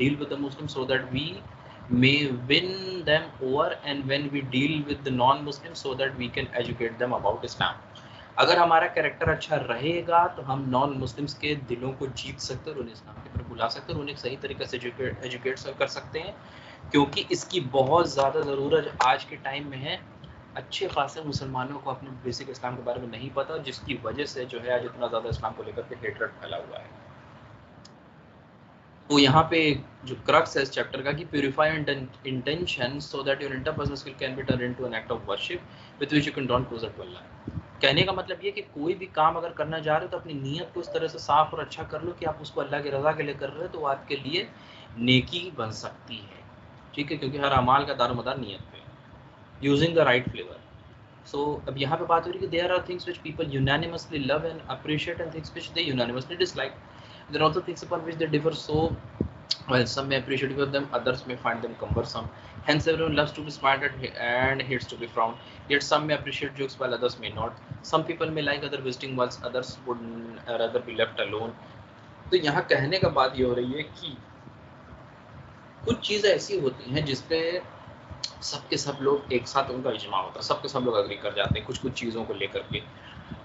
deal with the Muslims, so that we may win them over, and when we deal with the non-Muslims, so that we can educate them about Islam. अगर हमारा कैरेक्टर अच्छा रहेगा तो हम नॉन मुस्लिम्स के दिलों को जीत सकते हैं और उन्हें इस्लाम की तरफ बुला सकते हैं और उन्हें सही तरीके से एजुकेट कर सकते हैं, क्योंकि इसकी बहुत ज़्यादा ज़रूरत आज के टाइम में है। अच्छे खासे मुसलमानों को अपने बेसिक इस्लाम के बारे में नहीं पता, जिसकी वजह से जो है आज इतना ज़्यादा इस्लाम को लेकर के हेटरेट फैला हुआ है। तो यहाँ पे जो क्रक्स है इस चैप्टर का कि purify intention so that your interpersonal skill can be turn into an act of worship with which you can draw closer to Allah. कहने का मतलब ये कि कोई भी काम अगर करना जा रहे हो तो अपनी नीयत को इस तरह से साफ और अच्छा कर लो कि आप उसको अल्लाह की रज़ा के लिए कर रहे हो, तो आपके लिए नेकी बन सकती है, ठीक है, क्योंकि हर अमाल का दारोमदार नीयत पे, using the right flavour. So अब यहाँ पे बात हो रही है कि there are things which people unanimously love and appreciate and things which they unanimously dislike. There are also things upon which they differ. So while some may appreciate with them, others may find them cumbersome. Hence everyone loves to be smart and hates to be frowned. Yet some may appreciate jokes while others may not. Some people may like other visiting whilst others would rather be left alone. तो यहाँ कहने का बात ये हो रही है कि कुछ चीज़ें ऐसी होती हैं जिसपे सबके सब लोग एक साथ उनका इजमा होता है, सबके सब लोग अग्री कर जाते हैं कुछ कुछ चीज़ों को लेकर के।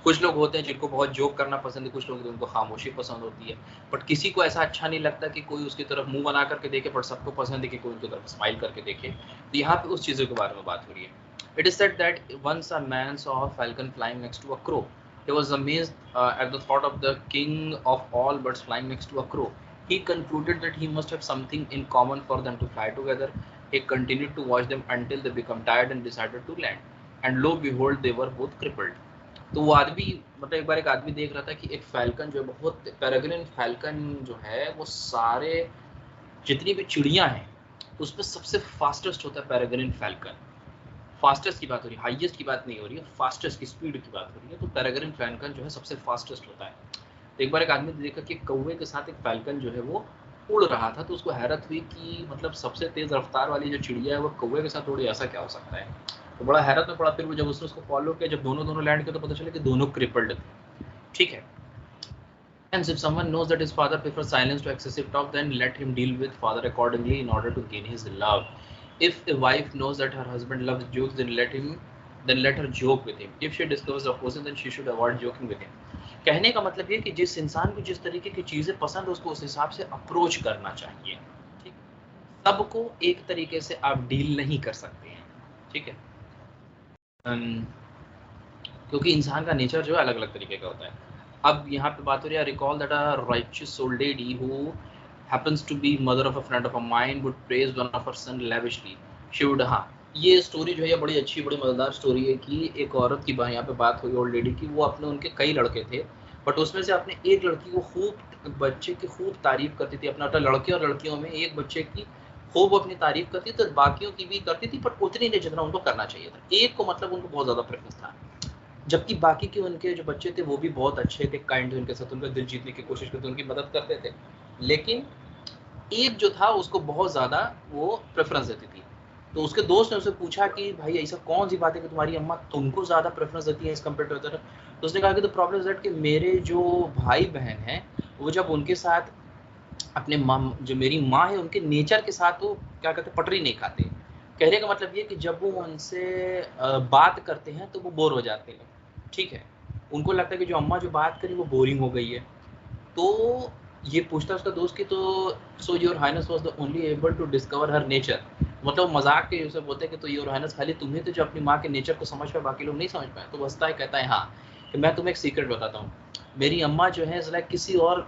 कुछ लोग होते हैं जिनको बहुत जोक करना पसंद है, कुछ लोग उनको खामोशी पसंद होती है, बट किसी को ऐसा अच्छा नहीं लगता कि कोई उसकी तरफ मुंह बना करके देखे, बट सबको पसंद है कि कोई उनकी तरफ स्माइल करके देखे। तो यहाँ पे उस चीज़ों के बारे में बात हो रही है। It is said that once a man saw a falcon flying next to a crow, he was amazed at the thought of the king of all birds flying next to a crow. He concluded that he must have something in common for them to fly together. He continued to watch them until they became tired and decided to land. And lo behold, they were both crippled. तो वो आदमी, मतलब एक बार एक आदमी देख रहा था कि एक फैल्कन जो है, बहुत पेरेग्रिन फैल्कन जो है, वो सारे जितनी भी चिड़ियाँ हैं उसमें सबसे फास्टेस्ट होता है पेरेग्रिन फैल्कन। फास्टेस्ट की बात हो रही है, हाईएस्ट की बात नहीं हो रही है, फास्टेस्ट की स्पीड की बात हो रही है। तो पेरेग्रिन फैल्कन जो है सबसे फास्टेस्ट होता है। तो एक बार एक आदमी ने देखा कि कौवे के साथ एक फैल्कन जो है वो उड़ रहा था, तो उसको हैरत हुई कि मतलब सबसे तेज रफ्तार वाली जो चिड़िया है वो कौवे के साथ उड़ी, ऐसा क्या हो सकता है। तो बड़ा हैरत में पड़ा। फिर वो जब उसने उसको फॉलो किया, जब दोनों लैंड किया, तो पता चला कि दोनों क्रिपल्ड थे, ठीक है। Hence, if someone knows that his father prefers silence to excessive talk, then let him deal with father accordingly in order to gain his love. If a wife knows that her husband loves jokes, then let her joke with him. If she discovers the opposite, then she should avoid joking with him. कहने का मतलब ये कि जिस इंसान को जिस तरीके की चीजें पसंद है उसको उस हिसाब से अप्रोच करना चाहिए, ठीक। सबको एक तरीके से आप डील नहीं कर सकते हैं, ठीक है, क्योंकि इंसान का नेचर जो है अलग अलग तरीके का होता है। अब यहाँ पे बात हो रही है, recall that a righteous old lady who happens to be mother of a friend of a mine would praise one of her son lavishly. She would, हाँ, ये स्टोरी जो है ये बड़ी अच्छी बड़ी मज़ेदार स्टोरी है कि एक औरत की यहाँ पे बात हुई, ओल्ड लेडी की। वो अपने उनके कई लड़के थे, बट उसमें से अपने एक लड़की को खूब, बच्चे की खूब तारीफ करती थी। अपना लड़के और लड़कियों में एक बच्चे की खूब अपनी तारीफ करती थी, तो बाकियों की भी करती थी, पर उतनी नहीं जितना उनको करना चाहिए था। एक को मतलब उनको बहुत ज़्यादा प्रेफरेंस था, जबकि बाकी के उनके जो बच्चे थे वो भी बहुत अच्छे थे, काइंड थे, उनके साथ उनका दिल जीतने की कोशिश करते, उनकी मदद करते थे। लेकिन एक जो था उसको बहुत ज़्यादा वो प्रेफरेंस देती थी। तो उसके दोस्त ने उससे पूछा कि भाई ऐसा कौन सी बात है कि तुम्हारी अम्मा तुमको ज़्यादा प्रेफरेंस देती है एज कम्पेयर टू अदर। तो उसने कहा कि द प्रॉब्लम इज दैट कि मेरे जो भाई बहन हैं वो जब उनके साथ अपने जो मेरी माँ है उनके नेचर के साथ वो क्या कहते हैं, पटरी नहीं खाते। कहने का मतलब ये कि जब वो उनसे बात करते हैं तो वो बोर हो जाते हैं, ठीक है। उनको लगता है कि जो अम्मा जो बात करी वो बोरिंग हो गई है। तो ये पूछता उसका दोस्त कि तो so your highness was the only able to discover her nature, मतलब मजाक के उसे बोलते हैं कि तो योर हाइनेस खाली तुम्हें तो जो अपनी माँ के नेचर को समझ पाए, बाकी लोग नहीं समझ पाए। तो बसता है, कहता है हाँ, कि मैं तुम्हें एक सीक्रेट बताता हूँ, मेरी अम्मा जो है लाइक किसी और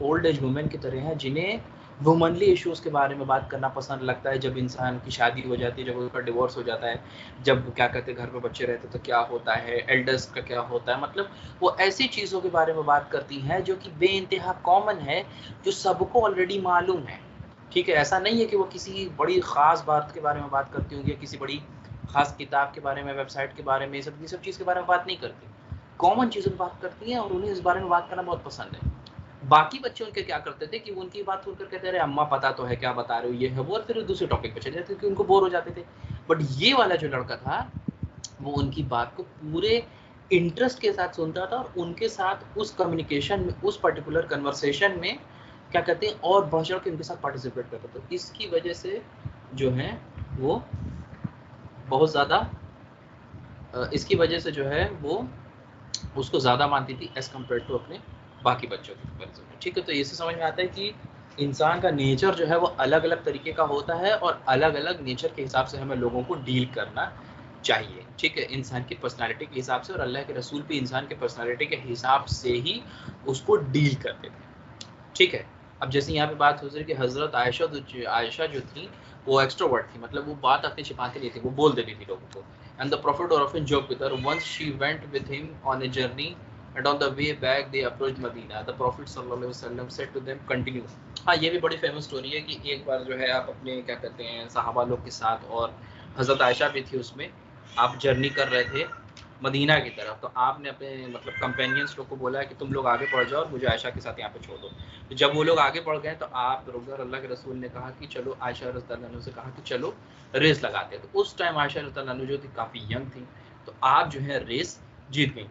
ओल्ड एज वुमेन की तरह है, जिन्हें वुमनली इश्यूज के बारे में बात करना पसंद लगता है। जब इंसान की शादी हो जाती है, जब उसका डिवोर्स हो जाता है, जब क्या कहते हैं घर पे बच्चे रहते तो क्या होता है, एल्डर्स का क्या होता है, मतलब वो ऐसी चीज़ों के बारे में बात करती हैं जो कि बेइंतहा कॉमन है, जो सबको ऑलरेडी मालूम है। ठीक है, ऐसा नहीं है कि वो किसी बड़ी ख़ास बात के बारे में बात करती होंगी, किसी बड़ी ख़ास किताब के बारे में, वेबसाइट के बारे में, ये सब चीज़ के बारे में बात नहीं करती, कॉमन चीज़ों की बात करती हैं और उन्हें इस बारे में बात करना बहुत पसंद है। बाकी बच्चे उनके क्या करते थे कि उनकी बात सुनकर कहते अरे अम्मा पता तो है क्या बता रहे हो, ये है वो, और फिर दूसरे टॉपिक पे चले जाते क्योंकि उनको बोर हो जाते थे। बट ये वाला जो लड़का था वो उनकी बात को पूरे इंटरेस्ट के साथ सुनता था और उनके साथ उस कम्युनिकेशन में, उस पर्टिकुलर कन्वर्सेशन में क्या कहते हैं और बढ़ चढ़ के उनके साथ पार्टिसिपेट करता था। तो इसकी वजह से जो है वो बहुत ज़्यादा इसकी वजह से जो है वो उसको ज़्यादा मानती थी एज कम्पेयर टू अपने बाकी बच्चों के कंपेरिजन में। ठीक है, तो इससे समझ में आता है कि इंसान का नेचर जो है वो अलग अलग तरीके का होता है और अलग अलग नेचर के हिसाब से हमें लोगों को डील करना चाहिए। ठीक है, इंसान की पर्सनालिटी के हिसाब से, और अल्लाह के रसूल भी इंसान के पर्सनालिटी के हिसाब से ही उसको डील करते थे। ठीक है, अब जैसे यहाँ पे बात हो रही कि हज़रत आयशा जो थी वो एक्सट्रोवर्ट थी, मतलब वो बात अपनी छिपाती नहीं थी, वो बोल देती थी लोगों को। And the prophet often joke with her, once she went with him on a journey and on the way back they approached Medina. The Prophet sallallahu alaihi wasallam said to them, continue. हाँ, ये भी बड़ी famous story है कि एक बार जो है आप अपने क्या कहते हैं सहाबा लोग के साथ, और हज़रत आयशा भी थी उसमें, आप जर्नी कर रहे थे मदीना की तरफ, तो आपने अपने मतलब कंपेनियंस लोग को बोला है कि तुम लोग आगे बढ़ जाओ और मुझे आयशा के साथ यहाँ पे छोड़ दो। तो जब वो लोग आगे बढ़ गए तो आप रुक गए, अल्लाह के रसूल ने कहा कि चलो, आयशा रज़ियल्लाहु अन्हा से कहा कि चलो रेस लगाते हैं। तो उस टाइम आयशा रज़ियल्लाहु अन्हा जो थी काफ़ी यंग थी, तो आप जो है रेस जीत गई।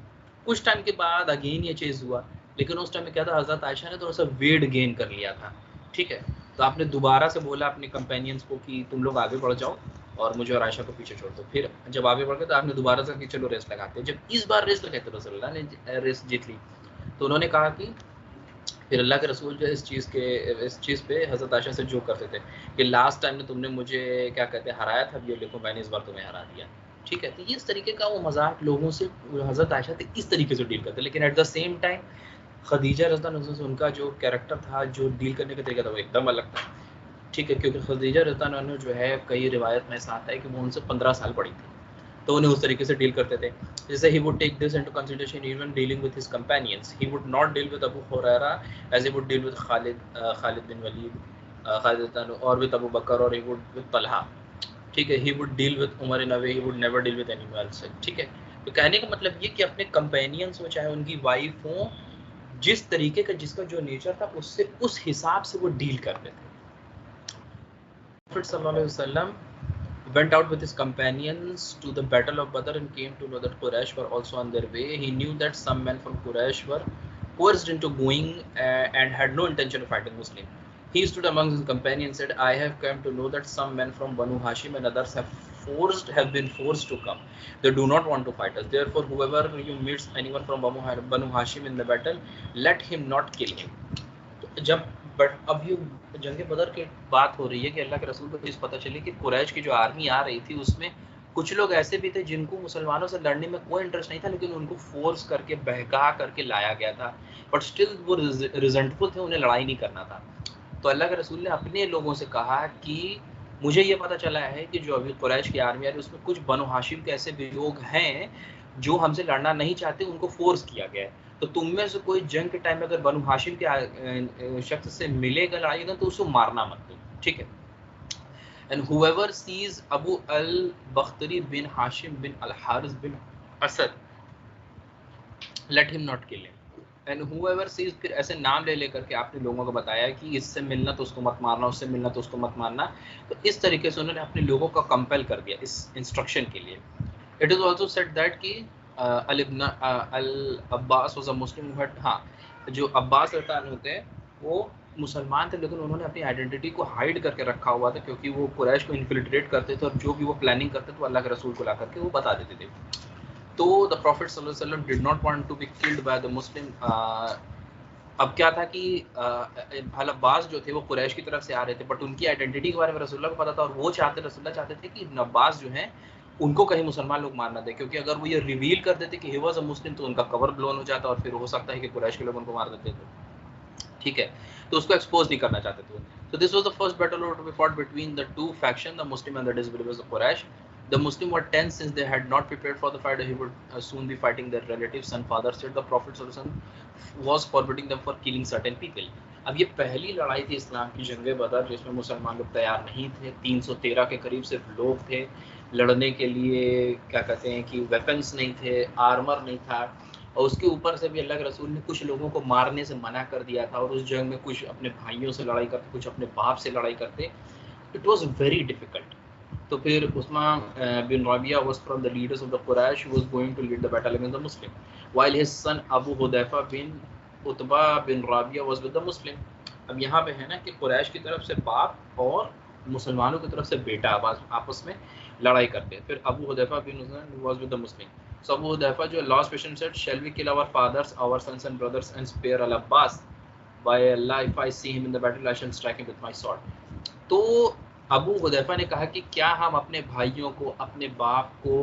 कुछ टाइम के बाद अगेन ये चीज़ हुआ, लेकिन उस टाइम में क्या था, हज़रत आयशा ने थोड़ा सा वेट गेन कर लिया था। ठीक है, तो आपने दोबारा से बोला अपने कंपेनियंस को कि तुम लोग आगे बढ़ जाओ और मुझे और आयशा को पीछे छोड़ दो। फिर जब आगे बढ़ गए तो आपने दोबारा से कि चलो रेस लगाते हैं। जब इस बार रेस लगाई तो रसूलुल्लाह ने रेस जीत ली। तो उन्होंने कहा कि फिर अल्लाह के रसूल जो है इस चीज़ पे हज़रत आयशा से जो करते थे कि लास्ट टाइम में तुमने मुझे क्या कहते हैं हराया था, ये देखो मैंने इस बार तुम्हें हरा दिया। ठीक है, तो ये इस तरीके का वो मजाक लोगों से हज़रत आयशा थे इस तरीके से डील करते, लेकिन at the same time Khadija रज़ियल्लाहु अन्हा से उनका जो कैरेक्टर था, जो डील करने का तरीका था, वो एकदम अलग था। ठीक है, क्योंकि खदीजा रज़ियल्लाहु अन्हा जो है कई रिवायत में ऐसा आता है कि वो उनसे 15 साल बड़ी थी, तो उन्हें उस तरीके से डील करते थे। जैसे he would take this into consideration even dealing with his companions. He would not deal with Abu Huraira as he would deal with Khalid bin Walid, or with Abu Bakr, or he would with Talha. ठीक है, he would deal with Umar in a way he would never deal with anyone else. ठीक है, तो कहने का मतलब ये कि अपने कंपेनियंस हो, चाहे उनकी वाइफ हो, जिस तरीके का जिसका जो नेचर था उससे उस हिसाब से वो डील करते थे। Prophet sallallahu alaihi wasallam went out with his companions to the battle of Badr and came to know that Quraysh were also on their way. He knew that some men from Quraysh were coerced into going and had no intention of fighting Muslim. He stood among his companions and said, I have come to know that some men from Banu Hashim and others have been forced to come. They do not want to fight us. Therefore, whoever you meets anyone from Banu Hashim in the battle, let him not kill him. जब but अब ये जंग बदर की बात हो रही है कि अल्लाह के रसूल को चीज़ पता चली कि कुरैश की जो आर्मी आ रही थी उसमें कुछ लोग ऐसे भी थे जिनको मुसलमानों से लड़ने में कोई इंटरेस्ट नहीं था, लेकिन उनको फोर्स करके बहका करके लाया गया था, बट स्टिल वो रिजेंटफुल थे, उन्हें लड़ाई नहीं करना था। तो अल्लाह के रसूल ने अपने लोगों से कहा कि मुझे ये पता चला है कि जो अभी कुरैश की आर्मी आ रही है उसमें कुछ बनु हाशिम के ऐसे भी लोग हैं जो हमसे लड़ना नहीं चाहते, उनको फोर्स किया गया है। तो तुम में से कोई जंग के टाइम में अगर बनु हाशिम के शख्स से मिलेगा लड़ाईगा तो उसको मारना मत दो। ठीक है, and whoever sees Abu al Bakhtari bin Hisham bin al Harith bin Asad let him not kill him. And whoever sees, फिर ऐसे नाम ले लेकर के आपने लोगों को बताया कि इससे मिलना तो उसको मत मारना, उससे मिलना तो उसको मत मारना। तो इस तरीके से उन्होंने अपने लोगों को कंपेल कर दिया इस इंस्ट्रक्शन के लिए। It is also said that कि al Abbas was a Muslim, but हाँ, जो अब्बास रतान होते हैं वो मुसलमान थे, लेकिन उन्होंने अपनी आइडेंटिटी को हाइड करके रखा हुआ था, क्योंकि वो कुरैश को इन्फिल्ट्रेट करते थे और जो भी वो प्लानिंग करते थे वो अल्लाह के रसूल को ला करके वो बता देते थे। तो the Prophet sallallahu alaihi wasallam did not want to be killed by the Muslim अब क्या था कि अब्बास जो थे वो कुरैश की तरफ से आ रहे थे, बट उनकी आइडेंटिटी के बारे में रसूलुल्लाह को पता था, और वो रसूलुल्लाह चाहते थे कि अब्बास जो है उनको कहीं मुसलमान लोग मार ना दे, क्योंकि अगर वो ये रिवील कर देते कि ही वाज अ मुस्लिम तो उनका कवर ब्लोन हो जाता और फिर हो सकता है कि कुरैश के लोग उनको मार देते थे, ठीक है, तो उसको एक्सपोज नहीं करना चाहते थे। So this was the first battle to be fought between the two factions, the Muslim and the disbelievers of Quraysh. The Muslim were tense since they had not prepared for the fight. He would soon be fighting their relatives and father. Said the Prophet was forbidding them for killing certain people. अब ये पहली लड़ाई थी इस्लाम की जंगे बदर जिसमें मुसलमान लोग तैयार नहीं थे, 313 के करीब सिर्फ लोग थे लड़ने के लिए, क्या कहते हैं कि वेपन्स नहीं थे, आर्मर नहीं था, और उसके ऊपर से भी अल्लाह के रसूल ने कुछ लोगों को मारने से मना कर दिया था, और उस जंग में कुछ अपने भाइयों से लड़ाई करते, कुछ अपने बाप से लड़ाई करते। It was very difficult. तो फिर Uthman bin Rabia was from the leaders of the Quraysh, who was going to lead the battle against the Muslim, while his son Abu Hudhaifa bin Utba bin Rabia was with the Muslim. अब यहाँ पे है ना कि कुरैश की तरफ से बाप और मुसलमानों की तरफ से बेटा आपस में लड़ाई करते हैं। फिर Abu Hudhaifa bin was with the Muslim. So Abu Hudayfa जो last patient said, shall we kill our fathers, our sons and brothers and spare Al-Abbas? By Allah, if I see him in the battle, I shall strike him with my sword. तो Abu Hudhaifa ने कहा कि क्या हम अपने भाइयों को, अपने बाप को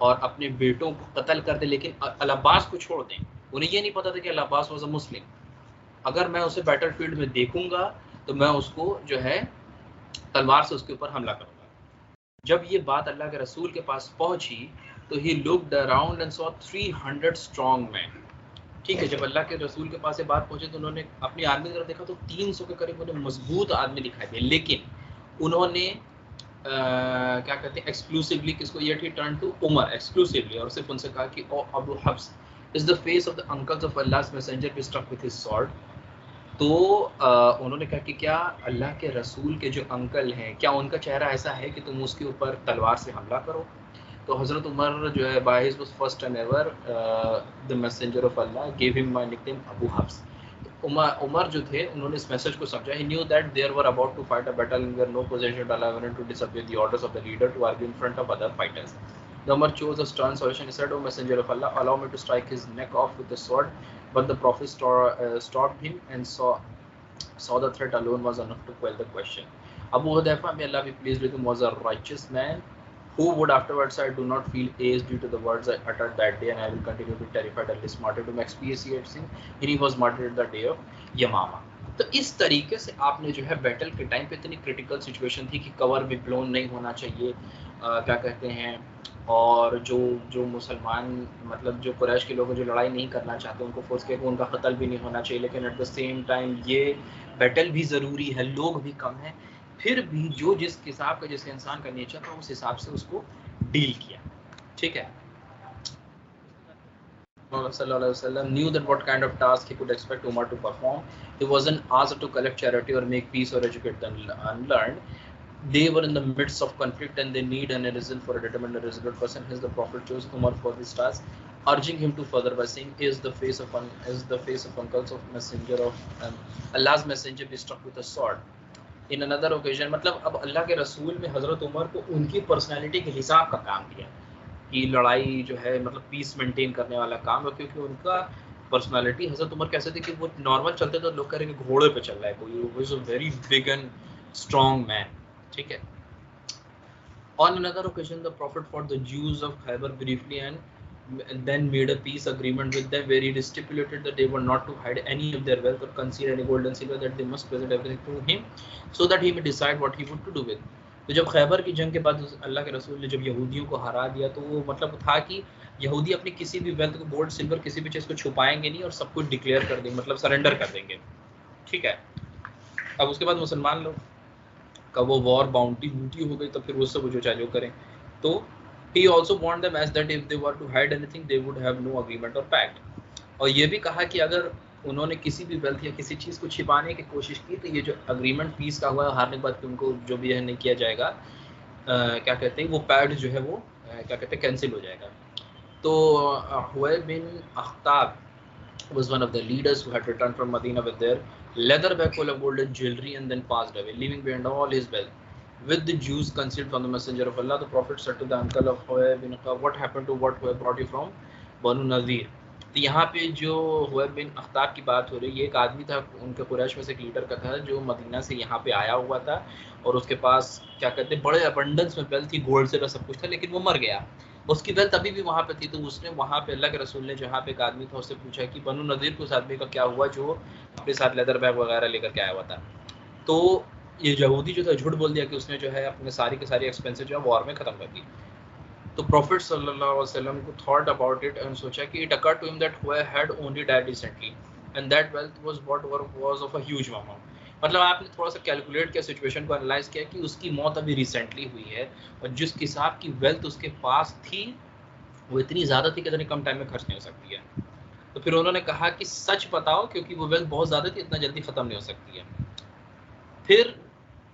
और अपने बेटों को कत्ल कर दें, लेकिन अल-अब्बास को छोड़ दें। उन्हें ये नहीं पता था कि अल-अब्बास वाज अ मुस्लिम। अगर मैं उसे बैटलफील्ड में देखूंगा तो मैं उसको जो है तलवार से उसके ऊपर हमला करूंगा। जब ये बात अल्लाह के रसूल के पास पहुंची तो he looked around and saw 300 strong man. ठीक है, जब अल्लाह के रसूल के पास ये बात पहुंची तो उन्होंने अपनी आर्मी की तरफ देखा तो 300 के करीब उन्हें मजबूत आदमी दिखाई दिए, लेकिन उन्होंने क्या कहते हैं एक्सक्लूसिवली किसको, ये टर्न टू उमर एक्सक्लूसिवली, और सिर्फ उनसे कहा कि O Abu Hafs, is the face of the uncles of Allah's messenger be struck with his sword. तो उन्होंने कहा कि क्या अल्लाह के रसूल के जो अंकल हैं, क्या उनका चेहरा ऐसा है कि तुम उसके ऊपर तलवार से हमला करो? तो हज़रत उमर जो है, by his first and ever the messenger of Allah give him my nickname Abu Hafs. Umar जो थे उन्होंने इस मैसेज को समझा। He knew that there were about to fight a battle and where no position allow to disobey the orders of the leader to argue in front of other fighters. The Umar chose a stern solution. He said, "O Messenger of Allah, allow me to strike his neck off with the sword." But the Prophet stopped him and saw the threat alone was enough to quell the question. Abu Hudayfa, may Allah be pleased with him, was a righteous man who would afterwards I do not feel aged due to the words I uttered that day, and I will continue to be terrified at least martyred to expiate sin, and he was martyred the day of Yamama. तो इस तरीके से आपने जो है battle के time पे इतनी क्रिटिकल सिचुएशन थी कि कवर भी ब्लोन नहीं होना चाहिए, क्या कहते हैं, और जो मुसलमान मतलब जो कुरैश के लोग जो लड़ाई नहीं करना चाहते उनको फोर्स किया, उनका कत्ल भी नहीं होना चाहिए, लेकिन एट द सेम टाइम ये बैटल भी ज़रूरी है, लोग भी कम हैं, फिर भी जो जिस हिसाब का जिस इंसान का नेचर था उस हिसाब से उसको डील किया। ठीक है, Sallallahu knew that what kind of task he could expect Umar to perform. He wasn't asked to collect charity or make peace or educate the unlearned. They were in the midst of conflict and they need an reason for a determined and resolute person. Hence the Prophet chose Umar for this task, urging him to further by saying, "Is the face of uncles of messenger of Allah's messenger be struck with a sword?" In another occasion, मतलब अब अल्लाह के रसूल में हजरत उमर को उनकी personality के हिसाब का काम दिया कि लड़ाई जो है मतलब पीस मेंटेन करने वाला काम है, क्योंकि उनका पर्सनालिटी हजरत उमर कैसे थे कि वो नॉर्मल चलते तो लोग करेंगे घोड़े पे चल रहा है कोई, वो is a very big and strong man. ठीक है, on another occasion the prophet fought the Jews of Khaybar briefly and then made a peace agreement with them where he stipulated that they were not to hide any of their wealth or conceal any gold and silver, that they must present everything to him so that he may decide what he would to do with. तो जब खैबर की जंग के बाद अल्लाह के रसूल ने जब यहूदियों को हरा दिया तो वो मतलब था कि यहूदी अपनी किसी भी वेल्थ को, गोल्ड सिल्वर किसी भी चीज़ को छुपाएंगे नहीं और सब कुछ डिक्लेयर कर देंगे, मतलब सरेंडर कर देंगे। ठीक है, अब उसके बाद मुसलमान लोग का वो वॉर बाउंटी हो गई तो फिर उससे वो जो चाहे जो करें। तो he also warned them as that if they were to hide anything they would have no agreement or pact. और ये भी कहा कि अगर उन्होंने किसी भी वेल्थ या किसी चीज़ को छिपाने की कोशिश की तो ये जो अग्रीमेंट पीस का हुआ है हारने के बाद उनको जो भी है नहीं किया जाएगा, क्या कहते हैं वो पैक्ट जो है वो क्या कहते हैं कैंसिल हो जाएगा। तो हुवैब बिन अख्ताब was one of the leaders who had returned from Medina with their leather bag full of gold and jewelry and then passed away, leaving behind all his wealth. With the Jews concealed from the Messenger of Allah, the Prophet said to the uncle of Huwayb bin Aqab, "What happened to what Huwayb brought you from Banu Nadir?" तो यहाँ पे जो हुवैब बिन अख्ताब की बात हो रही है, ये एक आदमी था उनके कुरैश में से एक लीडर का था जो मदीना से यहाँ पे आया हुआ था और उसके पास क्या कहते हैं बड़े अबंडेंस में वेल्थ थी, गोल्ड से सब कुछ था, लेकिन वो मर गया। उसकी वेल्थ अभी भी वहाँ पे थी। तो उसने वहाँ पे अल्लाह के रसूल ने जहाँ पे एक आदमी था उससे पूछा कि बनु नज़ीर को उस आदमी का क्या हुआ जो अपने साथ लेदर बैग वगैरह लेकर के आया हुआ था। तो ये यहूदी जो था झूठ बोल दिया कि उसने जो है अपने सारी के सारी एक्सपेंसेस जो है वॉर में खत्म कर दी। तो प्रॉफिट सल्लल्लाहु अलैहि वसल्लम को थॉट अबाउट इट एंड सोचा कि it awkward to him that who had only died recently and that wealth was of a huge amount. मतलब आपने थोड़ा सा कैलकुलेट किया, सिचुएशन को एनालाइज किया कि उसकी मौत अभी रिसेंटली हुई है और जिस हिसाब की वेल्थ उसके पास थी वो इतनी ज़्यादा थी कि इतने कम टाइम में खर्च नहीं हो सकती है। तो फिर उन्होंने कहा कि सच बताओ, क्योंकि वो वेल्थ बहुत ज़्यादा थी, इतना जल्दी ख़त्म नहीं हो सकती है। फिर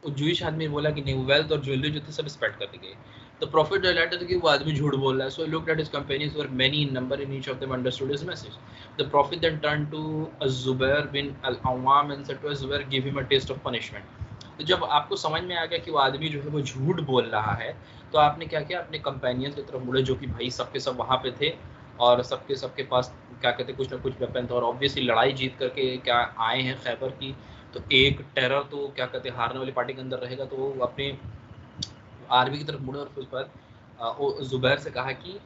जूइश आदमी बोला कि नहीं, वेल्थ और ज्वेलरी जो थी सब स्पेंड कर दी गई। तो प्रॉफिट रिलेटेड कि वो आदमी झूठ बोल रहा है। So looked at his companions were many in number in each of them understood his message. The prophet then turn to Az Zubair bin al Awwam and said to Az Zubair give him a test of punishment. तो जब आपको समझ में आ गया कि वो आदमी जो है वो झूठ बोल रहा है, तो आपने क्या किया, अपने कंपेनियंस की तरफ मुड़े जो कि भाई सबके सब वहाँ पे थे और सबके पास क्या कहते कुछ ना कुछ वेपन था और ऑब्वियसली लड़ाई जीत करके क्या आए हैं खैबर की। तो एक टेरर तो क्या कहते हैं हारने वाली पार्टी के अंदर रहेगा, तो वो अपने आर्मी की तरफ मुड़े और फिर उस पर जुबैर से कहा कि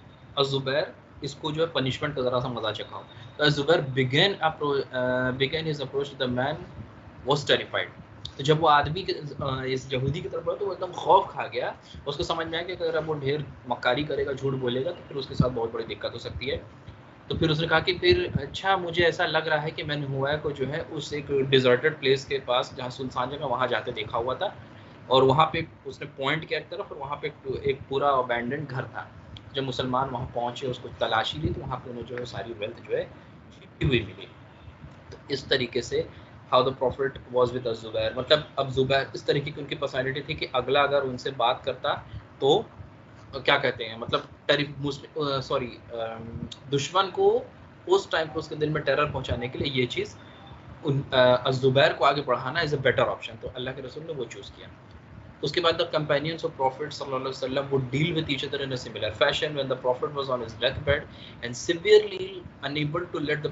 जुबैर इसको जो है पनिशमेंट का ज़रा सा मजा चखाओ। तो Zubair begin his approach the man was terrified. तो जब वो आदमी इस यहूदी की तरफ बढ़ा तो वो एकदम खौफ खा गया। उसको समझ में आया कि अगर वो ढेर मक्कारी करेगा, झूठ बोलेगा, तो फिर उसके साथ बहुत बड़ी दिक्कत हो सकती है। तो फिर उसने कहा कि फिर अच्छा मुझे ऐसा लग रहा है कि मैंने हुआ को जो है उस एक डिजर्टेड प्लेस के पास जहाँ सुनसान जगह वहाँ जाते देखा हुआ था और वहाँ पे उसने पॉइंट किया एक तरफ और वहाँ पे एक पूरा अबैंडन घर था। जब मुसलमान वहाँ पहुँचे उसको तलाशी ली तो वहाँ पे उन्हें जो है सारी वेल्थ जो है छिपी हुई मिली। तो इस तरीके से how the prophet was with Zubair, मतलब अब ज़ुबैर इस तरीके की उनकी पर्सनैलिटी थी कि अगला अगर उनसे बात करता तो क्या कहते हैं मतलब सॉरी दुश्मन को उस टाइम पे उसके दिल में टेरर पहुंचाने के लिए ये चीज़ ज़ुबैर को आगे बढ़ाना इज़ अ बेटर ऑप्शन। तो अल्लाह के रसूल ने वो चूज़ किया। उसके बाद द कंपेनियंस ऑफ प्रॉफिट सल्लल्लाहु अलैहि वसल्लम would deal with each other in a similar fashion when the prophet was on his deathbed and severely unable to let the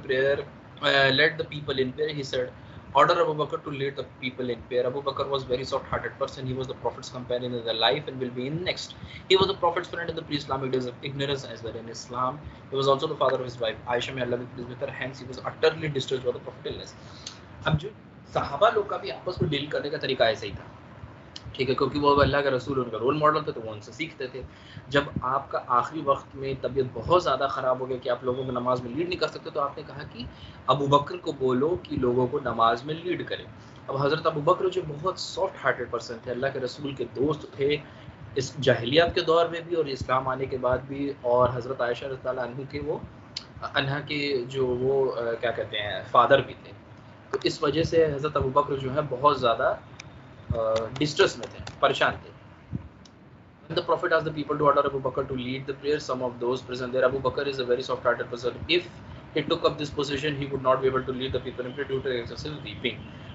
people in prayer. He said, order Abu Bakr to lead the people in prayer. Abu Bakr was very soft-hearted person. He was the prophet's companion in the life and will be in next. He was the prophet's friend in the pre-Islamic days of ignorance as well. In Islam, he was also the father of his wife Aisha, may Allah be pleased with her. Hence, he was utterly distressed by the prophet illness. अब जो सहाबा लोग का भी आपस में deal करने का तरीका ऐसा ही था, ठीक है, क्योंकि वो अल्लाह का रसूल उनका रोल मॉडल थे तो वो उनसे सीखते थे। जब आपका आखिरी वक्त में तबीयत बहुत ज़्यादा ख़राब हो गई कि आप लोगों को नमाज में लीड नहीं कर सकते, तो आपने कहा कि अबू बकर को बोलो कि लोगों को नमाज में लीड करें। अब हज़रत अबू बकर जो बहुत सॉफ्ट हार्टेड पर्सन थे, अल्लाह के रसूल के दोस्त थे इस जाहिलियत के दौर में भी और इस्लाम आने के बाद भी, और हज़रत आयशा रज़ी अल्लाह अन्हा के वो अन्हा के जो वो क्या कहते हैं फादर भी थे। तो इस वजह से हज़रत अबू बकर जो है बहुत ज़्यादा डिस्ट्रेस में थे, परेशान थे। When the Prophet asked the people to order Abu Bakr to lead the prayer, some of those present there, Abu Bakr is a very soft-hearted person. If he took up this position, he would not be able to lead the people in prayer due to excessive weeping.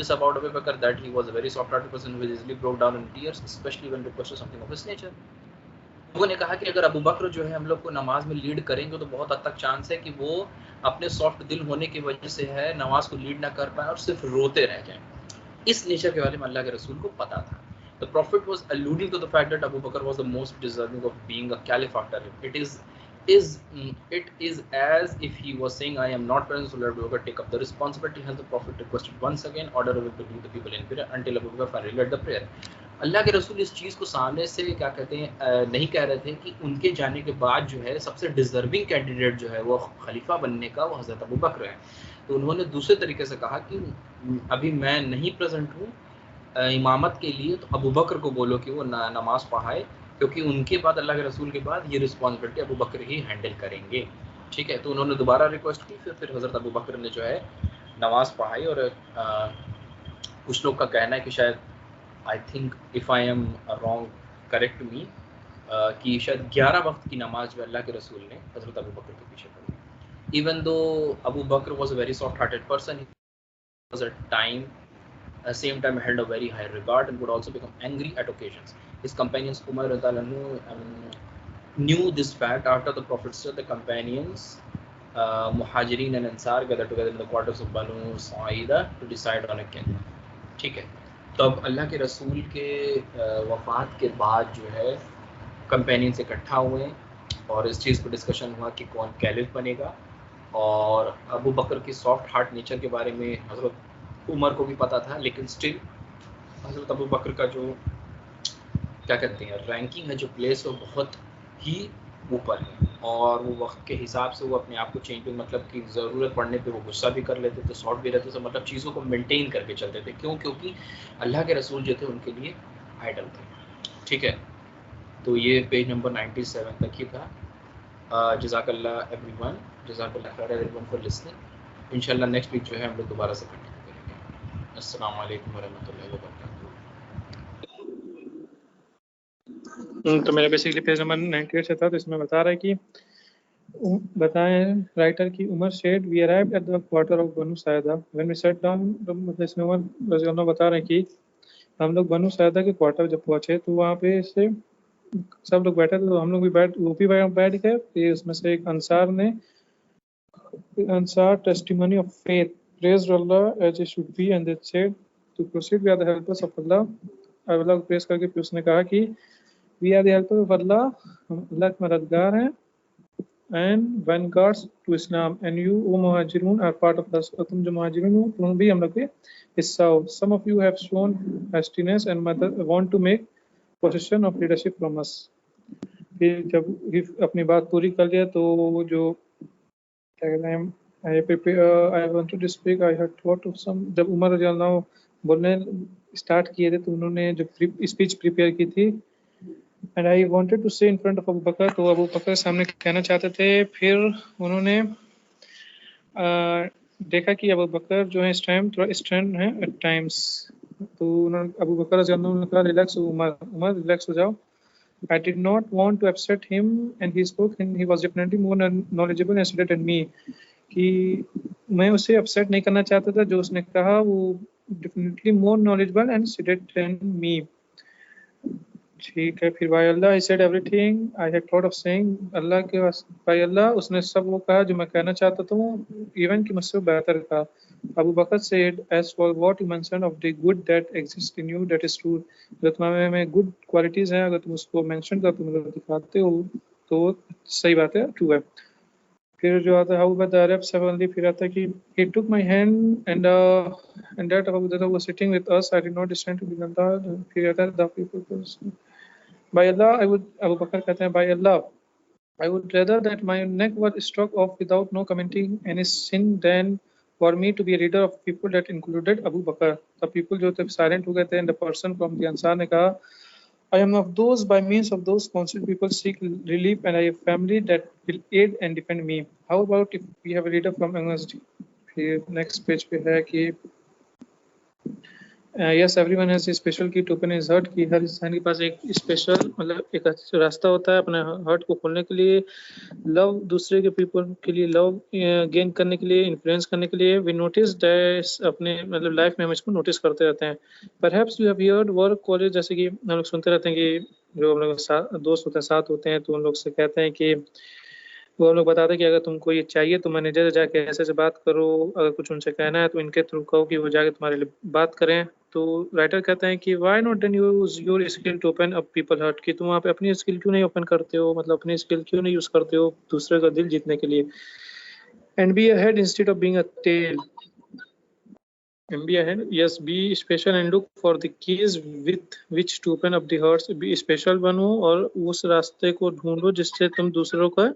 this about Abu Bakr, that he was a very soft-hearted person who easily broke down in tears, especially when requested something of this nature. लोगों ने कहा कि अगर अबू बकर जो है हम लोग को नमाज में लीड करेंगे तो बहुत हद तक चांस है कि वो अपने सॉफ्ट दिल होने की वजह से है नमाज को लीड ना कर पाए और सिर्फ रोते रह जाएं। इस नेचर के बारे में अल्लाह के रसूल को पता था। The Prophet was alluding to the fact that Abu Bakr was the most deserving of being a caliph after him. It is as if he was saying, I am not present, so let Abu Bakr take up the responsibility. Hence the Prophet requested once again, order Abu Bakr to lead the people in prayer until Abu Bakr finally led the prayer. अल्लाह के रसूल इस चीज़ को सामने से क्या कहते हैं नहीं कह रहे थे कि उनके जाने के बाद जो है सबसे डिजर्विंग कैंडिडेट जो है वो खलीफा बनने का वो हज़रत अबू बकर है। तो उन्होंने दूसरे तरीके से कहा कि अभी मैं नहीं प्रेजेंट हूँ इमामत के लिए, तो अबू बकर को बोलो कि वो नमाज पढ़ाए, क्योंकि उनके बाद अल्लाह के रसूल के बाद ये रिस्पॉन्सिबिलिटी अबू बकर ही हैंडल करेंगे। ठीक है, तो उन्होंने दोबारा रिक्वेस्ट की, फिर हज़रत अबू बकर ने जो है नमाज पढ़ाई। और कुछ लोग का कहना है कि शायद I think if I am wrong correct मी कि शायद 11 वक्त की नमाज जो अल्लाह के रसूल ने हज़रत अबू बकर के पीछे पढ़ी। Even though Abu Bakr was a very soft hearted person, was at same time held a very high regard and would also become angry at occasions. His companions Umar knew this fact, after the Prophet's death, the companions, Muhajirin and Ansar, gathered together in the quarters of Banu Sa'ida to decide on a king. ठीक है, तो अब अल्लाह के रसूल के वफ़ात के बाद जो है कंपेनियंस इकट्ठा हुए और इस चीज़ पर डिस्कशन हुआ कि कौन कैलिफ बनेगा। और अबू बकर की सॉफ्ट हार्ट नेचर के बारे में हज़रत उमर को भी पता था, लेकिन स्टिल हज़रत अबू बकर का जो क्या कहते हैं रैंकिंग है, जो प्लेस, वो बहुत ही ऊपर है और वो वक्त के हिसाब से वो अपने आप को चेंज भी, मतलब कि ज़रूरत पड़ने पे वो गुस्सा भी कर लेते थे, सॉर्ट भी रहते थे, मतलब चीज़ों को मेंटेन करके चलते थे। क्यों? क्योंकि अल्लाह के रसूल जो थे उनके लिए आइडल थे। ठीक है, तो ये पेज नंबर 97 तक ही था। जज़ाकल्लाह एवरीवन, जज़ाकल्लाह खैर एवरीवन फॉर लिसनिंग। इंशाल्लाह नेक्स्ट वीक जो है हम लोग दोबारा से कंटिन्यू करेंगे। अस्सलाम वालेकुम वरहमतुल्लाहि वबरकातुहू। तो मेरा बेसिकली पेज नंबर 98 से था, तो इसमें बता रहा है कि बताएं राइटर की Umar said we arrived at the quarter of Banu Saida when we set down. मतलब इसमें उमर रज़ी अल्लाह बता रहे हैं कि हम लोग बनु सैदा के क्वार्टर जब पहुंचे तो वहाँ पे से सब लोग बैठे थे, तो हम लोग भी बैठ गए। फिर उसमें से एक Ansar testimony of faith praised Allah as it should be and they said to proceed with the helpers of Allah. Allah को प्रेज करके फिर उसने कहा कि we are the helpers of Allah, हम अल्लाह के मददगार हैं, and vanguards to Islam, and you O मुहाजिरून are part of us। और तुम जो मुहाजिरून हो तुम भी हम लोग के हिस्सा हो। Some of you have shown hastiness and want to make possession of leadership from us। फिर जब अपनी बात पूरी कर लिया तो वो जो क्या कहते हैं I wanted to speak, I had thought of some। जब उमर रज़ी अल्लाह बोलने स्टार्ट किए थे तो उन्होंने जो स्पीच प्रिपेयर की थी, एंड आई वांटेड टू से इन फ्रंट ऑफ अबू बकर, तो अबू बकर सामने कहना चाहते थे। फिर उन्होंने देखा कि अबू बकर जो है इस टाइम थोड़ा स्टर्न है एट टाइम्स, तो उन्होंने अबू बकर रज़ी अल्लाह ने कहा रिलैक्स उमर रिलैक्स हो जाओ। I did not want to upset him and he spoke and he was definitely more knowledgeable and studied than me। कि मैं उसे अपसेट नहीं करना चाहता था, जो उसने कहा वो definitely more knowledgeable and studied than me। ठीक है, फिर by Allah I said everything I had thought of saying. Allah के बाय अल्लाह उसने सब वो कहा जो मैं कहना चाहता था, इवन कि मुझसे बेहतर कहा। Abu Bakr said as for what you mention of the good that exist in you that is true. जो तुम्हारे में गुड क्वालिटीज हैं, अगर तुम उसको मेंशन कर, तुम दिखाते हो तो सही बात है, ट्रू है। फिर जो आता है how but the Arab suddenly, फिर आता है कि he took my hand and that Abu Bakr was sitting with us, I did not stand to be that। फिर आता है the people by Allah I would, Abu Bakr कहते हैं by Allah I would rather that my neck was struck off without no commenting any sin than for me to be a leader of people that included Abu Bakr। the people जो थे silent हो गए थे, and the person from the Ansar ने कहा I am of those by means of those counsel people seek relief and I have family that will aid and defend me। How about if we have a leader from amongst you? फिर next page पे है कि yes everyone has a special की to open his hurt, कि हर इंसान के पास एक special मतलब एक रास्ता होता है अपने हर्ट को खोलने के लिए, लव दूसरे के पीपल के लिए, लव गेन करने के लिए, इन्फ्लुएंस करने के लिए। वी नोटिस दैट अपने मतलब लाइफ में हम इसको नोटिस करते रहते हैं। Perhaps you have heard work college, जैसे कि हम लोग सुनते रहते हैं कि जो हम लोग दोस्त होते हैं साथ होते हैं, तो उन लोग से कहते हैं कि वो हम लोग बताते हैं कि अगर तुमको ये चाहिए तो मैनेजर से जाके ऐसे से बात करो, अगर कुछ उनसे कहना है तो इनके थ्रू कहो कि वो जाके तुम्हारे लिए बात करें। तो राइटर कहते हैं कि why not then use your skill to open up people heart, कि तुम वहाँ पे अपनी स्किल क्यों नहीं ओपन करते हो, मतलब अपनी स्किल क्यों नहीं यूज करते हो दूसरे का दिल जीतने के लिए। And be a head instead of being a tail, and be ahead, yes, be special and look for the keys with which to open up the hearts। be special बनो और उस रास्ते को ढूंढो जिससे तुम दूसरों का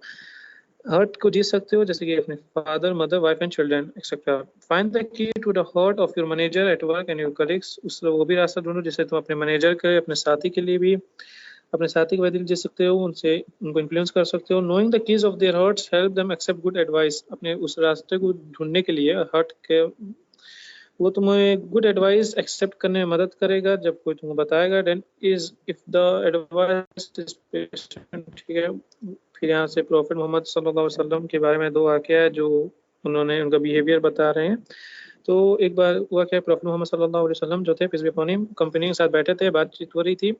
हर्ट को जीत सकते हो, जैसे कि अपने father mother wife and children etcetera. Find the key to the heart of your manager at work and your colleagues, उस वो भी रास्ता ढूंढो जिससे तुम अपने मैनेजर के, अपने साथी के लिए भी, अपने साथी के बदले जीत सकते हो, उनसे उनको इन्फ्लुएंस कर सकते हो। Knowing the keys of their hearts help them accept good advice, अपने उस रास्ते को ढूंढने के लिए हर्ट के वो तुम्हें गुड एडवाइस एक्सेप्ट करने में मदद करेगा जब कोई तुमको बताएगा। Then is if the advice is ठीक है। फिर यहाँ से प्रॉफिट मोहम्मद सल्लल्लाहु अलैहि वसल्लम के बारे में दो वाक़या है जो उन्होंने उनका बिहेवियर बता रहे हैं। तो एक बार हुआ क्या, प्रॉफिट मोहम्मद सल्लल्लाहु अलैहि वसल्लम जो थे peace be upon him company के साथ बैठे थे, बातचीत हो रही थी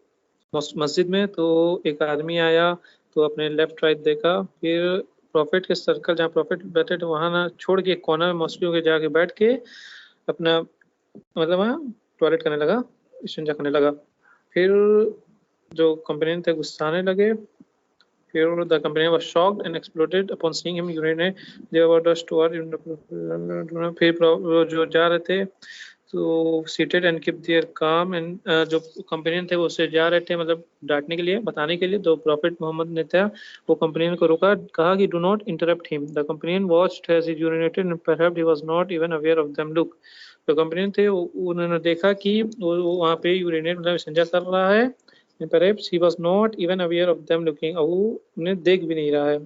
मस्जिद में। तो एक आदमी आया तो अपने लेफ्ट राइट देखा, फिर प्रॉफिट के सर्कल जहाँ प्रॉफिट बैठे थे वहाँ ना छोड़ के कॉर्नर में मॉस्कियो के जाके बैठ के अपना मतलब वहाँ टॉयलेट करने लगा, इस्तिंजा करने लगा। फिर जो कंपेनियन थे गुस्साने लगे। फिर the companion was shocked and exploded upon seeing him urinate they were dust toward. फिर जो जा रहे थे तो सीटेड एंड कीप देयर काम एंड जो कंपेनियन थे वो उससे जा रहे थे मतलब डांटने के लिए, बताने के लिए। तो प्रॉफिट मोहम्मद ने था वो कंपेनियन को रोका, कहा कि do not interrupt him. The companion watched as he urinated and perhaps he was not even aware of them look. जो कंपेनियन थे उन्होंने देखा कि वो वहाँ पे यूरिनेट मतलब इस्तिंजा कर रहा है, perhaps he was not even aware of them looking, और वो उन्हें देख भी नहीं रहा है।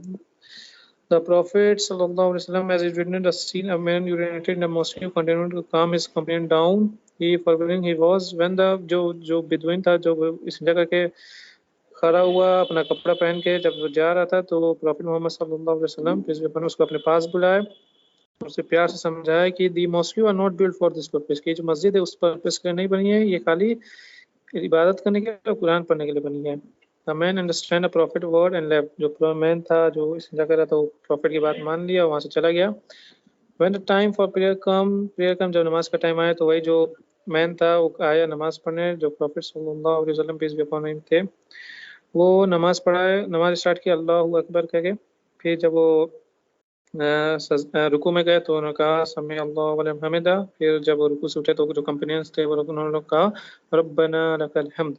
The Prophet sallallahu alaihi wasallam, as he witnessed a scene, a man urinated in a mosque, continued to calm his companion down. He forbidden he was when the जो बिदुइन था जो इस्तिंजा करके खड़ा हुआ अपना कपड़ा पहन के जब वो जा रहा था, तो प्रॉफिट मोहम्मद सल्लल्लाहु अलैहि वसल्लम peace be upon him, उसको अपने पास बुलाया और उसे प्यार से समझाया कि the mosque are not built for this purpose, कि जो मस्जिद है उस पर्पस के लिए नहीं बनी है, ये खाली इबादत करने के लिए और कुरान पढ़ने के लिए बनी है। The man understand a profit word and left, जो मैन था जो इस्तिंजा कर रहा था वो प्रॉफिट की बात मान लिया और वहाँ से चला गया। When the time for prayer come, जब नमाज का टाइम आया तो वही जो मैन था वो आया नमाज पढ़ने, जो प्रॉफिट सल्लल्लाहु अलैहि वसल्लम पीस बी अपॉन हिम थे, वो नमाज पढ़ाए, नमाज स्टार्ट किया अल्लाहू अकबर कह के। फिर जब वो रुकू में गए तो उन्होंने कहा समी अल्लाहु व लिमन हमिदा। फिर जब वो रुकू से उठे तो जो कंपेनियंस थे वो उन्होंने लोग कहा रब्बना लकल हम्द।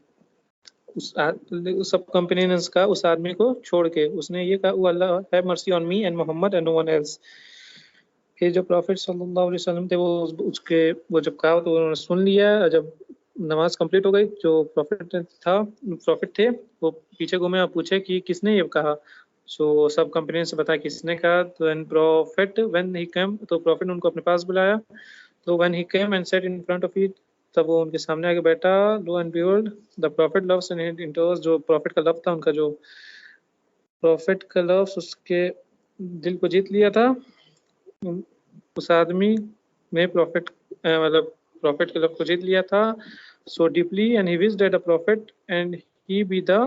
उस सब कंपेनियंस का उस आदमी को छोड़ के उसने ये कहा, Allah have mercy on me and Muhammad and no one else. फिर जो प्रॉफिट सल्लल्लाहु अलैहि वसल्लम थे वो उसके वो जब कहा तो उन्होंने सुन लिया। जब नमाज कंप्लीट हो गई, जो प्रॉफिट थे वो पीछे घूमे और पूछे कि किसने ये कहा। सो सब कंपनी से बताया किसने कहा। तो व्हेन ही केम, तो प्रॉफिट उनको अपने पास बुलाया। तो when he came and sat in front of it, तब वो उनके सामने आके बैठा। Lo and behold the prophet loves and enters, जो प्रॉफिट का लव था उनका, जो प्रॉफिट का लव्स उसके दिल को जीत लिया था। उस आदमी ने मतलब प्रॉफिट के लव को जीत लिया था so deeply, and he wished that the prophet and he be the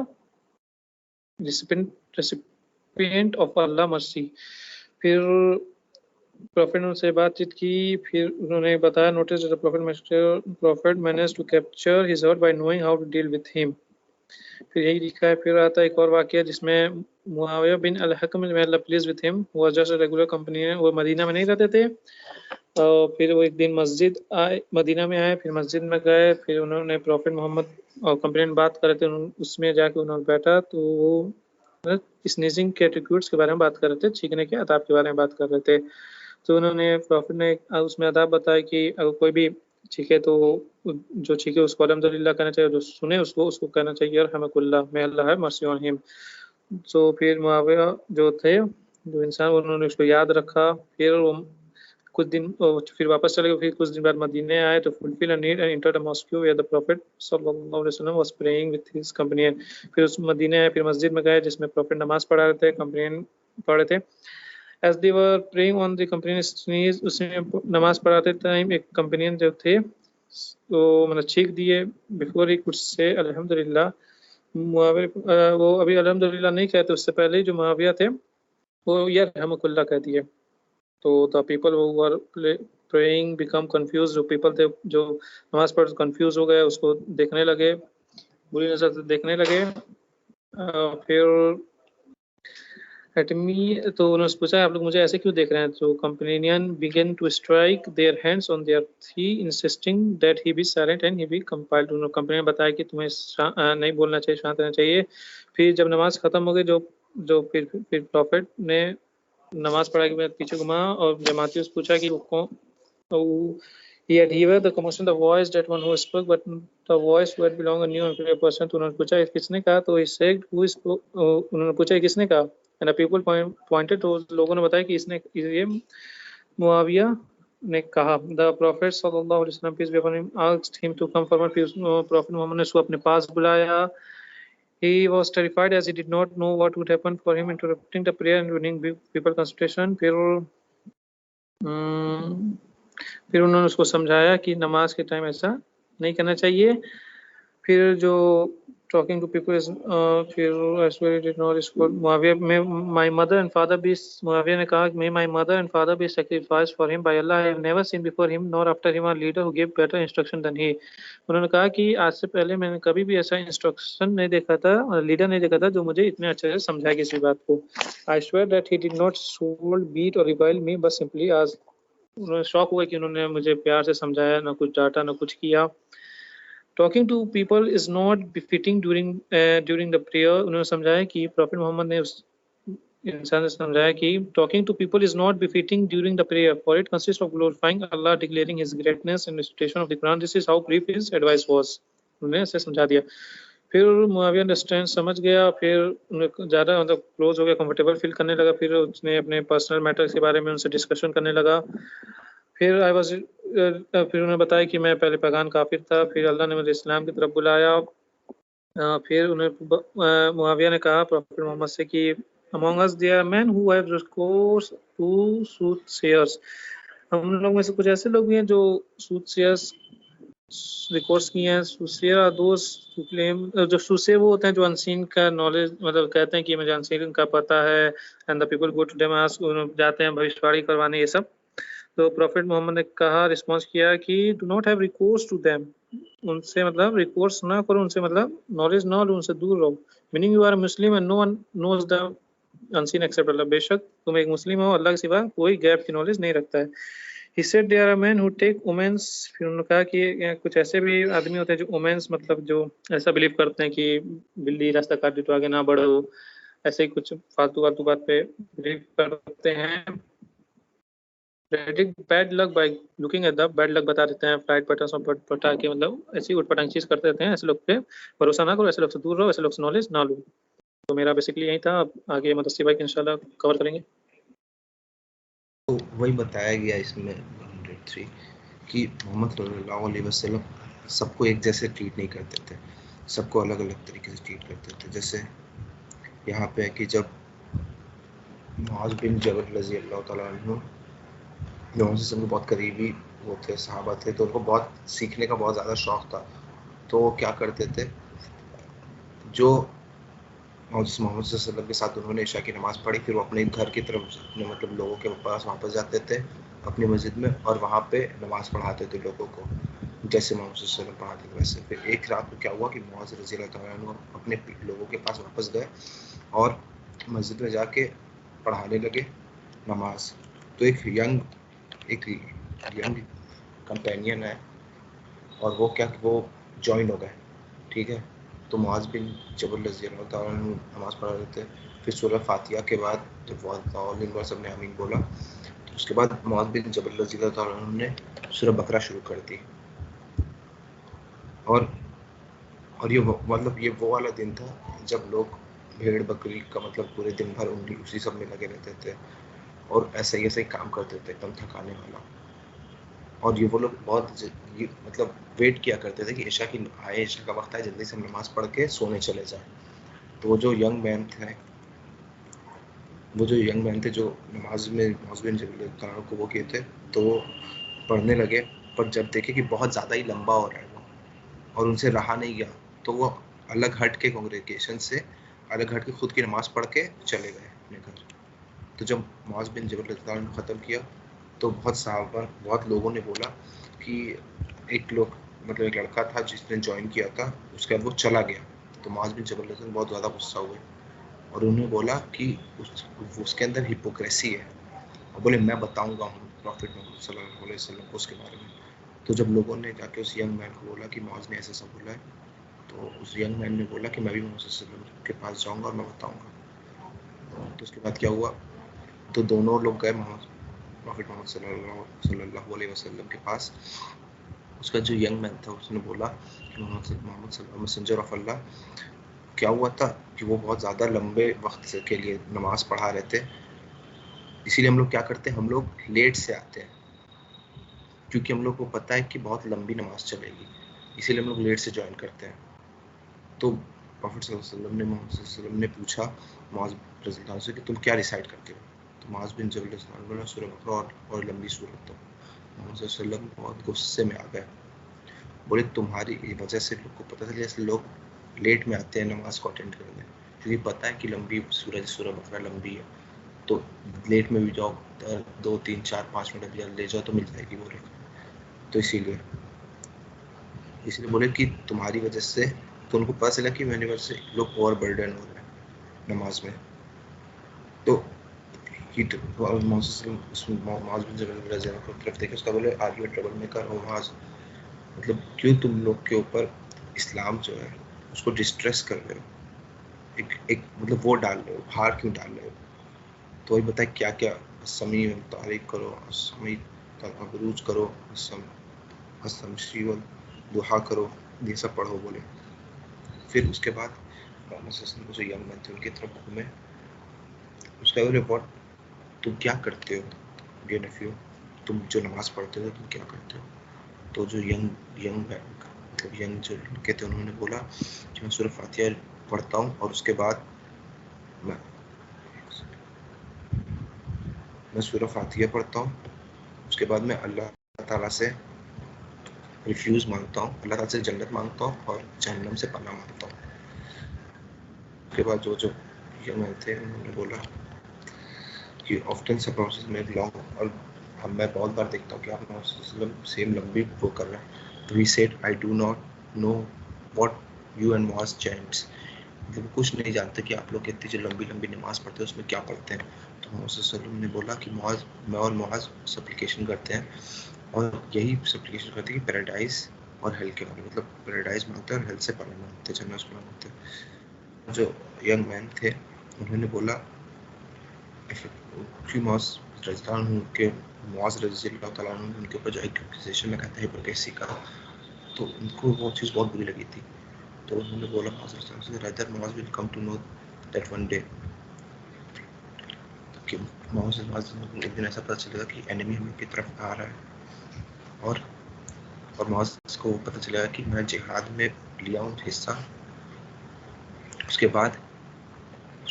recipient of Allah mercy. फिर प्रॉफिट ने उनसे बातचीत की, फिर उन्होंने बताया notice the prophet manage to capture his heart by knowing how to deal with him. फिर यही लिखा है। फिर आता है एक और वाकया जिसमें Muawiya bin al Hakam please with him was just a regular company, वो मदीना में नहीं रहते थे। और फिर वो एक दिन मदीना में आए, फिर मस्जिद में गए, फिर उन्होंने प्रॉफिट मोहम्मद और कंपनी में बात कर रहे थे, उसमें जाके उन्होंने बैठा तो वो स्नीजिंग के एटिट्यूड्स के बारे में बात कर रहे थे, छींकने के आदाब के बारे में बात कर रहे थे। तो उन्होंने प्रॉफिट ने उसमें आदाब बताया कि अगर कोई भी छींके तो जो छींके उसको अल्हम्दुलिल्लाह कहना चाहिए, जो सुने उसको कहना चाहिए अरहमकुल्लाह, मे अल्लाह है मर्सी ऑन हिम। तो फिर मुआविया जो थे जो इंसान, उन्होंने उसको याद रखा। फिर वो कुछ दिन फिर वापस चले गए। फिर कुछ दिन बाद मदीने आए तो fulfil a need and entered the mosque where the prophet सल्लल्लाहु अलैहि वसल्लम was praying with his companion. फिर उस मदीने आए, फिर मस्जिद में गए जिसमें प्रॉफिट नमाज पढ़ा रहे थे, कंपेनियन पढ़ रहे थे। As they were praying on the companion sneeze, उसमें नमाज पढ़ाते टाइम एक कंपेनियन जो थे तो मतलब छींक दिए। बिफोर ही कुड से अल्हम्दुलिल्लाह, वो अभी अल्हम्दुलिल्लाह नहीं कहते, उससे पहले ही जो मुआविया थे वो यरहमुकुल्लाह कह दिए। तो the people who were praying become confuse, जो पीपल थे जो नमाज पढ़ कंफ्यूज हो गए, उसको देखने लगे, बुरी नजर से देखने लगे। फिर तो उन्होंने पूछा आप लोग मुझे ऐसे क्यों देख रहे हैं। तो companion began to strike their hands on their thigh insisting that he be silent and he be compiled. उन्होंने कंपनी ने बताया कि तुम्हें नहीं बोलना चाहिए, शांत रहना चाहिए। फिर जब नमाज खत्म हो गई, जो फिर प्रॉफिट ने नमाज पढ़ा के बाद पीछे घुमा और जमातियों से पूछा कि वो कौन। He had heard the commotion, the voice that one who spoke, but the voice who had belonged a new and familiar person. तो उन्होंने पूछा किसने कहा, तो he said who spoke, उन्होंने पूछा किसने कहा, and the people pointed, तो लोगों ने बताया कि इसने ये मुआविया ने कहा। The Prophet sallallahu alaihi wasallam peace be upon him asked him to come forward. Prophet Mohammad ने उसको अपने पास बुलाया। He was terrified as he did not know what would happen for him interrupting the prayer and winning people concentration. फिर उन्होंने उसको समझाया कि नमाज के टाइम ऐसा नहीं करना चाहिए। फिर जो talking to people is फिर I swear it did not respond. Muawiya में my mother and father be Muawiya ने कहा may my mother and father be sacrificed for him by Allah. I have never seen before him nor after him a leader who gave better instruction than he. उन्होंने कहा कि आज से पहले मैंने कभी भी ऐसा इंस्ट्रक्शन नहीं देखा था, लीडर नहीं देखा था जो मुझे इतने अच्छे से समझाए किसी बात को. I swear that he did not scold, beat or revile me but simply asked. उन्होंने शौक हुआ कि उन्होंने मुझे प्यार से समझाया, ना कुछ डांटा ना कुछ किया. Talking to people is not befitting during the prayer. उन्होंने समझाया कि प्रॉफिट मोहम्मद ने उस इंसान ने समझाया कि talking to people is not befitting during the prayer for it consist of glorifying Allah, declaring his greatness and recitation of the Quran. This is how brief his advice was. उन्होंने ऐसे समझा दिया. फिर मुआविया अंडरस्टैंड समझ गया, फिर ज़्यादा मतलब क्लोज हो गया, कंफर्टेबल फील करने लगा. फिर उसने अपने पर्सनल मैटर्स के बारे में उनसे डिस्कशन करने लगा. फिर फिर उन्होंने बताया कि मैं पहले पैगान काफिर था, फिर अल्लाह ने मुझे इस्लाम की तरफ बुलाया. फिर उन्हें मुआविया ने कहा प्रॉफिट मोहम्मद से कि among us there are men who have recourse to soothsayers. हम लोग में से कुछ ऐसे लोग भी हैं जो soothsayers रिकॉर्ड्स किए हैं. सूसेयर आर दोस हु क्लेम, जो सूसे वो होते हैं जो अनसीन का नॉलेज मतलब कहते हैं कि मुझे अनसीन का पता है. And the people go to them ask, जाते हैं भविष्यवाणी करवाने, ये सब. तो प्रॉफिट मोहम्मद ने कहा, रिस्पॉन्स किया कि do not have recourse to them. उनसे मतलब रिकोर्स ना करो, उनसे मतलब नॉलेज ना लो, उनसे दूर रहो. Meaning you are Muslim and no one knows the unseen except Allah. बेशक तुम एक मुस्लिम हो, अल्लाह के सिवा कोई गैप की नॉलेज नहीं रखता है. He said there are men who take omens. फिर उन्होंने कहा कि कुछ ऐसे भी आदमी होते हैं जो ओमेंस मतलब जो ऐसा बिलीव करते हैं कि बिल्ली रास्ता काट दी तो आगे ना बढ़ो, ऐसे ही कुछ फालतू फालतू बात पे बिलीव करते हैं. Predict bad luck by looking at the bad luck, बता देते हैं फ्लाइट पैटर्न्स और पटा के मतलब ऐसी उठपटांग चीज करते रहते हैं. ऐसे लोग पे भरोसा ना करो, ऐसे लोग से दूर रहो, ऐसे लोग से नॉलेज ना लो. तो मेरा बेसिकली यही था. अब आगे मुदस्सिर भाई इंशाल्लाह कवर करेंगे. तो वही बताया गया इसमें 103 कि मोहम्मद सल्लल्लाहु अलैहि वसल्लम सबको एक जैसे ट्रीट नहीं करते थे, सबको अलग अलग तरीके से ट्रीट करते थे. जैसे यहाँ पे है कि जब मुआज़ बिन जबल रज़ी अल्लाह ताला अन्हु मोहम्मद के बहुत करीबी वो थे, सहाबा थे, तो उनको बहुत सीखने का बहुत ज़्यादा शौक़ था. तो वो क्या करते थे, जो मोहम्मद सल्लल्लाहु के साथ उन्होंने इशा की नमाज़ पढ़ी, फिर वो अपने घर की तरफ अपने मतलब लोगों के पास वापस जाते थे अपनी मस्जिद में और वहाँ पे नमाज़ पढ़ाते थे लोगों को जैसे मोहम्मद सल्लल्लाहु पढ़ाते थे वैसे. फिर एक रात को क्या हुआ कि मुआज़ रज़ी अल्लाह तआला अन्हु अपने लोगों के पास वापस गए और मस्जिद में जाके पढ़ाने लगे नमाज. तो एक यंग कंपेनियन है और वो ज्वाइन हो गए. ठीक है, तो मुआज़ बिन जबल रज़ी अल्लाह तआला अन्हु नमाज़ पढ़ा रहे थे. फिर सूरह फातिहा के बाद जब सबने आमीन बोला तो उसके बाद मुआज़ बिन जबल रज़ी अल्लाह तआला अन्हु ने सूरह बकरा शुरू कर दी. और ये वो वाला दिन था जब लोग भेड़ बकरी का मतलब पूरे दिन भर उसी सब में लगे रहते थे और ऐसे ही काम करते थे, एकदम थकाने वाला. और ये वो लोग बहुत मतलब वेट किया करते थे कि ईशा का वक्त आए, जल्दी से नमाज पढ़ के सोने चले जाए. तो वो जो यंग मैन थे जो नमाज में मुआज़ बिन जबल तआला को वो किए थे, तो वो पढ़ने लगे. पर जब देखे कि बहुत ज़्यादा ही लंबा हो रहा है वो और उनसे रहा नहीं गया, तो वो अलग हट के कांग्रेगेशन से अलग हट के खुद की नमाज पढ़ के चले गए अपने घर. तो जब मुआज़ बिन जबल तआला ने ख़त्म किया तो बहुत लोगों ने बोला कि एक लड़का था जिसने ज्वाइन किया था, उसके बाद वो चला गया. तो मुआज़ बिन जबल बहुत ज़्यादा गुस्सा हुए और उन्होंने बोला कि उसके अंदर हिपोक्रेसी है और बोले मैं बताऊंगा प्रॉफिट मोहम्मद सल्लल्लाहु अलैहि वसल्लम को उसके बारे में. तो जब लोगों ने जाके उस यंग मैन को बोला कि मुआज़ ने ऐसा सब बोला है, तो उस यंग मैन ने बोला कि मैं भी मोहम्मद सल्लल्लाहु अलैहि वसल्लम के पास जाऊंगा और मैं बताऊंगा. तो उसके बाद क्या हुआ, तो दोनों लोग गए प्रॉफिट मोहम्मद सल्लल्लाहु अलैहि वसल्लम के पास. उसका जो यंग मैन था उसने बोला कि मोहम्मद सल्लल्लाहु मैसेंजर ऑफ अल्लाह, क्या हुआ था कि वो बहुत ज़्यादा लंबे वक्त के लिए नमाज़ पढ़ा रहे थे, इसीलिए हम लोग क्या करते हैं, हम लोग लेट से आते हैं क्योंकि हम लोग को पता है कि बहुत लंबी नमाज चलेगी, इसीलिए हम लोग लेट से ज्वाइन करते हैं. तो प्रॉफिट सल्लल्लाहु अलैहि वसल्लम ने पूछा मुआज़ रज़ी अल्लाह से कि तुम क्या रिसाइट करते हो. तो मुआज़ बिन जबल ने सूरह बकरा और लंबी सूरत. तो मोहम्मद सल्लल्लाहु अलैहि वसल्लम बहुत गुस्से में आ गए, बोले तुम्हारी वजह से लोग को पता चला, जैसे लोग लेट में आते हैं नमाज को अटेंड करने, क्योंकि पता है कि लंबी सूरह बकरा लंबी है, तो लेट में भी जाओ 2, 3, 4, 5 मिनट भी ले जाओ तो मिल जाएगी वो रकम। तो इसीलिए बोले कि तुम्हारी वजह से, तो उनको पता चला कि मेरी वजह से लोग ओवर बर्डन हो रहे हैं नमाज में। तो माज बिन जबल रज़ी अल्लाह को तरफ देखे, उसका बोले आर यू ट्रबल मेकर हो माज, मतलब क्यों तुम लोग के ऊपर इस्लाम जो है उसको डिस्ट्रेस कर रहे हो, एक मतलब वो डाल रहे हो, भार क्यों डाल रहे हो। तो वही बताए क्या क्या, समी तारीख करो, समी अबरूज करो, दुहा करो, ये सब पढ़ो बोले। फिर उसके बाद मोहम्मद को जो यंग मैन थे उनकी तरफ घूमे, उसका बोले व्हाट, तुम क्या करते हो डियर नेफ्यू, तुम जो नमाज पढ़ते हो तुम क्या करते हो। तो जो यंग मतलब यंग जो लड़के थे उन्होंने बोला कि मैं सूरह फातिहा पढ़ता हूँ और उसके बाद मैं सूरह फातिहा पढ़ता हूँ, उसके बाद मैं अल्लाह ताला से रिफ्यूज़ मांगता हूँ, अल्लाह ताला से जन्नत मांगता हूँ और जहन्नम से पनाह मांगता हूँ। उसके बाद जो यंग थे उन्होंने बोला कि ऑफ्टन सा प्रोसेस में लॉन्ग, और मैं बहुत बार देखता हूँ कि आप सेम लंबी वो कर रहे हैं। तो he said I do not know what you and Muaz chants, मतलब कुछ नहीं जानते कि आप लोग इतनी जो लंबी लंबी नमाज पढ़ते हैं उसमें क्या पढ़ते हैं। तो मोहम्मद ने बोला कि मैं और मुआज़ सप्लिकेशन करते हैं, और यही सप्लिकेशन करते हैं कि पैराडाइज और हेल के बारे में, मतलब पैराडाइज मांगते हैं और हेल से पढ़ना मांगते हैं, जन्नत को मांगते हैं। जो यंग मैन थे उन्होंने बोला कि मुआज़ रज़ी अल्लाह तआला अन्हु उनके ऊपर जो एक्यूजेशन लगाता है हिपोक्रेसी का, तो उनको वो चीज़ बहुत बुरी लगी थी। तो उन्होंने बोला rather Muaz will come to know that one day, कि मुआज़ एक दिन ऐसा पता चलेगा कि एनिमी हमें की तरफ आ रहा है, और मुआज़ को पता चलेगा कि मैं जिहाद में लिया हूँ हिस्सा। उसके बाद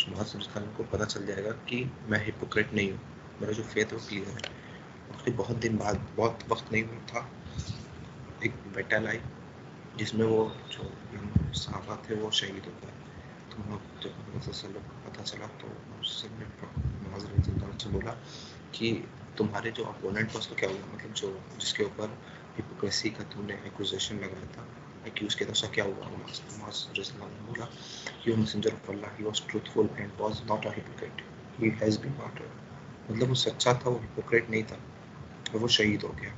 मुआज़ को पता चल जाएगा कि मैं हिपोक्रेट नहीं हूँ, मेरा जो फेथ है वो क्लियर है। उसके बहुत दिन बाद, बहुत वक्त नहीं हुआ था, एक बैटल आई जिसमें वो जो सहाबा थे वो शहीद हो गए। तो जब मोहम्मद को पता चला तो उसने मुआज़ रज़ी अल्लाह से बोला कि तुम्हारे जो अपोनेंट था उसका क्या हुआ, मतलब जो जिसके ऊपर हिपोक्रेसी का तुमने एक्यूजेशन लगाया था, एक्यूज किया था, उसका क्या हुआ। मुआज़ रज़ी अल्लाह ने बोला कि messenger of Allah, he was truthful and was not a hypocrite, he has been martyred, मतलब वो सच्चा था, वो हिपोक्रेट नहीं था, और वो शहीद हो गया।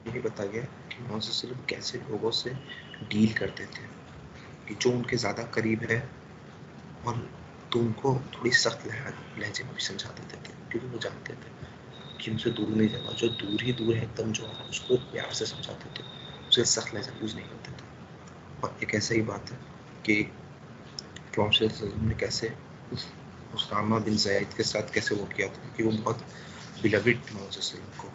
यही बताया गया कि मोहम्मद कैसे लोगों से डील करते थे, कि जो उनके ज़्यादा करीब है और तो उनको थोड़ी सख्त लहजे में भी समझा देते थे, क्योंकि वो जानते थे कि उनसे दूर नहीं जाना, जो दूर ही दूर है एकदम जो है उसको प्यार से समझाते थे, उसे सख्त लहजा यूज़ नहीं करते थे। और एक ऐसा ही बात है कि प्रॉफेसर ने कैसे उसामा बिन ज़ैद के साथ कैसे वो किया था, कि वो बहुत बिलविड मोहम्मद को,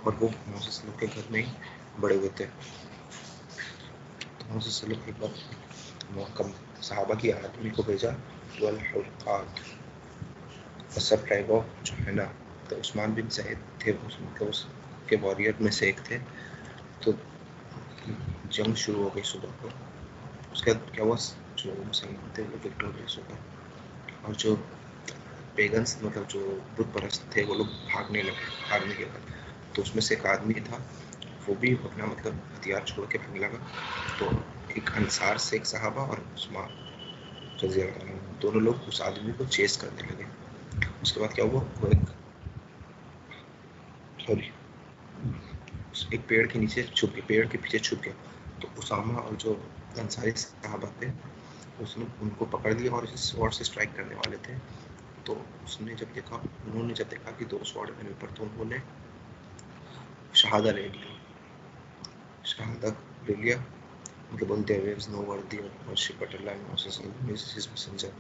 और वो मोहम्मद के घर में ही बड़े हुए थे। तो मोहम्मद एक बार सहाबा की आदमी को भेजा, सब ट्राइब ऑफ जो है ना, तो उस्मान बिन ज़ैद थे, मतलब उसके वॉरियर में से एक थे। तो जंग शुरू हो गई सुबह को, उसके बाद क्या हुआ, जो मुसलमान थे वो विक्टोरियस हो गए, और जो पेगन्स मतलब जो बुत परस्त थे वो लोग भागने के बाद, तो उसमें से एक आदमी था, वो भी अपना मतलब हथियार छोड़ के भागने लगा। तो एक अंसार से एक सहाबा और उस्मान रज़ी अल्लाह अन्हु दोनों लोग उस आदमी को चेस करने लगे। उसके बाद क्या हुआ, वो एक पेड़ के नीचे छुप गया, पेड़ के पीछे छुप गया। तो उसामा और जो अंसारी सहाबा थे उसने उनको पकड़ लिया और स्वॉर्ड से स्ट्राइक करने वाले थे। तो उन्होंने जब देखा कि 2 स्वॉर्ड मेरे ऊपर, तो उन्होंने शहादा ले लिया, मतलब बोलते हैं no worthy of worship but Allah and his messenger.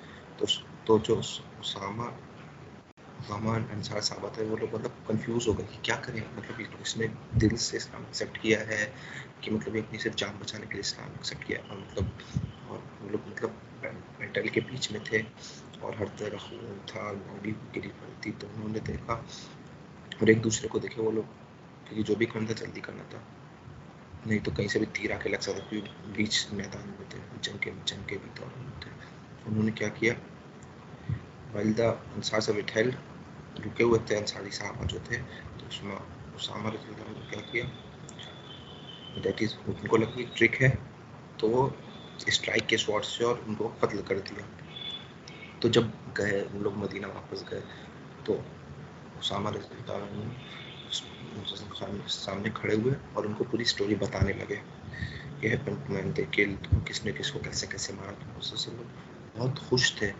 तो जो उसामा अंसार साहबा थे वो लोग मतलब कंफ्यूज हो गए कि क्या करें, मतलब इसने दिल से इस्लाम एक्सेप्ट किया है कि मतलब एक सिर्फ जान बचाने के लिए इस्लाम एक्सेप्ट किया, और मतलब और वो लोग मतलब मेंटल के बीच में थे और हर तरफ खून था, बॉडी गिरी पड़ी थी। तो उन्होंने देखा और एक दूसरे को देखे वो लोग, क्योंकि जो भी करना था जल्दी करना था, नहीं तो कहीं से भी तीर आके लग सकता, क्योंकि बीच मैदान में थे, जंग के भी दौरान थे। उन्होंने क्या किया, while the Ansars were withheld, रुके हुए थे अंसारी साहब जो थे, तो उसमें उसामा रज़ियल्लाहु अन्हु ने क्या किया, दैट इज उनको लगा कि ट्रिक है, तो वो स्ट्राइक के शॉट से और उनको कत्ल कर दिया। तो जब गए उन लोग मदीना वापस गए, तो उसामा रज़ियल्लाहु अन्हु सामने खड़े हुए और उनको पूरी स्टोरी बताने लगे, ये हैपेंड, दे किल्ड, किसने किसको कैसे कैसे मारा। तो बहुत खुश थे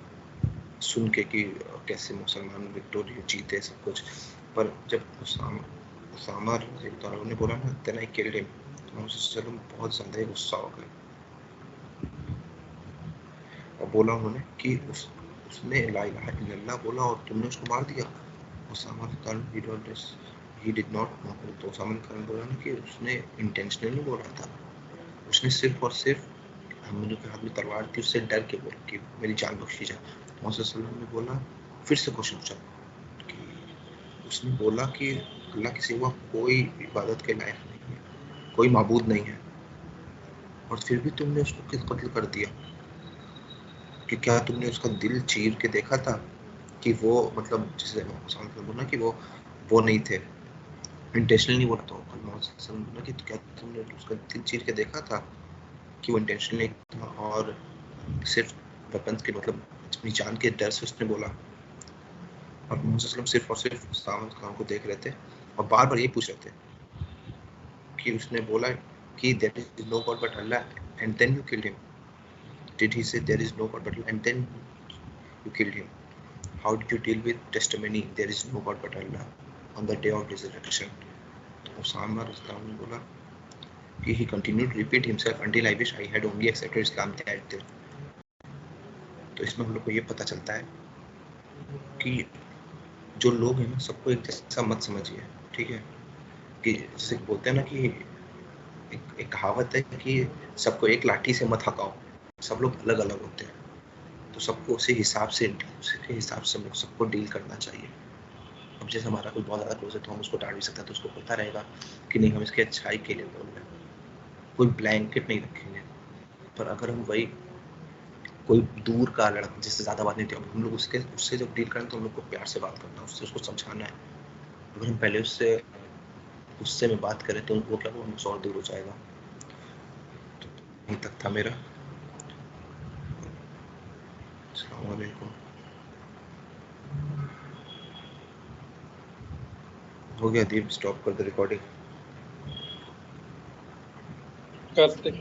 सुन के कि कैसे मुसलमान विक्टोरिया जीते सब कुछ। पर जब उसामा रज़ियल्लाहु ने बोला ना, देन आई किल्ड हिम, तो बहुत ज़्यादा गुस्सा हो गए और बोला उन्होंने कि उसने ला इलाहा इल्लल्लाह बोला और तुमने उसको मार दिया। उसामा ही डिड नॉट, तो उसामा ने बोला ना कि उसने इंटेंशनली बोला था, उसने सिर्फ और सिर्फ हमने के हाथ में तलवार थी, उससे डर के बोला कि मेरी जान बख्शी जाए। मोहम्मद ने बोला, फिर से क्वेश्चन पूछा कि उसने बोला कि अल्लाह के सिवा कोई इबादत के लायक नहीं है, कोई माबूद नहीं है, और फिर भी तुमने उसको कत्ल कर दिया, कि क्या तुमने उसका दिल चीर के देखा था कि वो, मतलब जिसे बोला कि वो नहीं थे, इंटेंशनली नहीं बोला, तो बोला कि क्या तुमने उसका दिल चीर के देखा था कि वो इंटेंशनली था और सिर्फ वेपन्स के, मतलब अपनी जान के डर से उसने बोला। और मोहम्मद सिर्फ और सिर्फ उसामा को देख रहे थे और बार बार ये पूछ रहे थे कि उसने बोला कि there is no God but Allah and then you killed him, did he say there is no God but Allah and then you killed him, how did you deal with testimony there is no God but Allah on the day of resurrection. तो Usama रज़ियल्लाहु ने बोला कि he continued to repeat himself until I wish I had only accepted Islam that day। तो इसमें हम लोग को ये पता चलता है कि जो लोग हैं ना, सबको एक जैसा मत समझिए, ठीक है, कि जैसे बोलते हैं ना कि एक कहावत है कि सबको एक लाठी से मत हकाओ, सब लोग अलग अलग होते हैं, तो सबको उसके हिसाब से हम लोग सबको डील करना चाहिए। अब जैसे हमारा कोई बहुत ज़्यादा क्लोज है तो हम उसको डांट भी सकते हैं, तो उसको पता रहेगा कि नहीं, हम इसकी अच्छाई के लिए बोल रहे हैं, कोई ब्लैंकेट नहीं रखेंगे। पर अगर हम वही कोई दूर का लड़का जिससे ज़्यादा बात नहीं थी, हम लोग उससे जब डील करें तो हम लोग को प्यार से बात करना है, उससे उसको समझाना है। अगर हम पहले उससे गुस्से में बात करें तो वो क्या, वो हमसे और दूर हो जाएगा। तो यहीं तक था मेरा। अस्सलाम वालेकुम। हो गया दीप, स्टॉप कर दे रिकॉर्डिंग। करते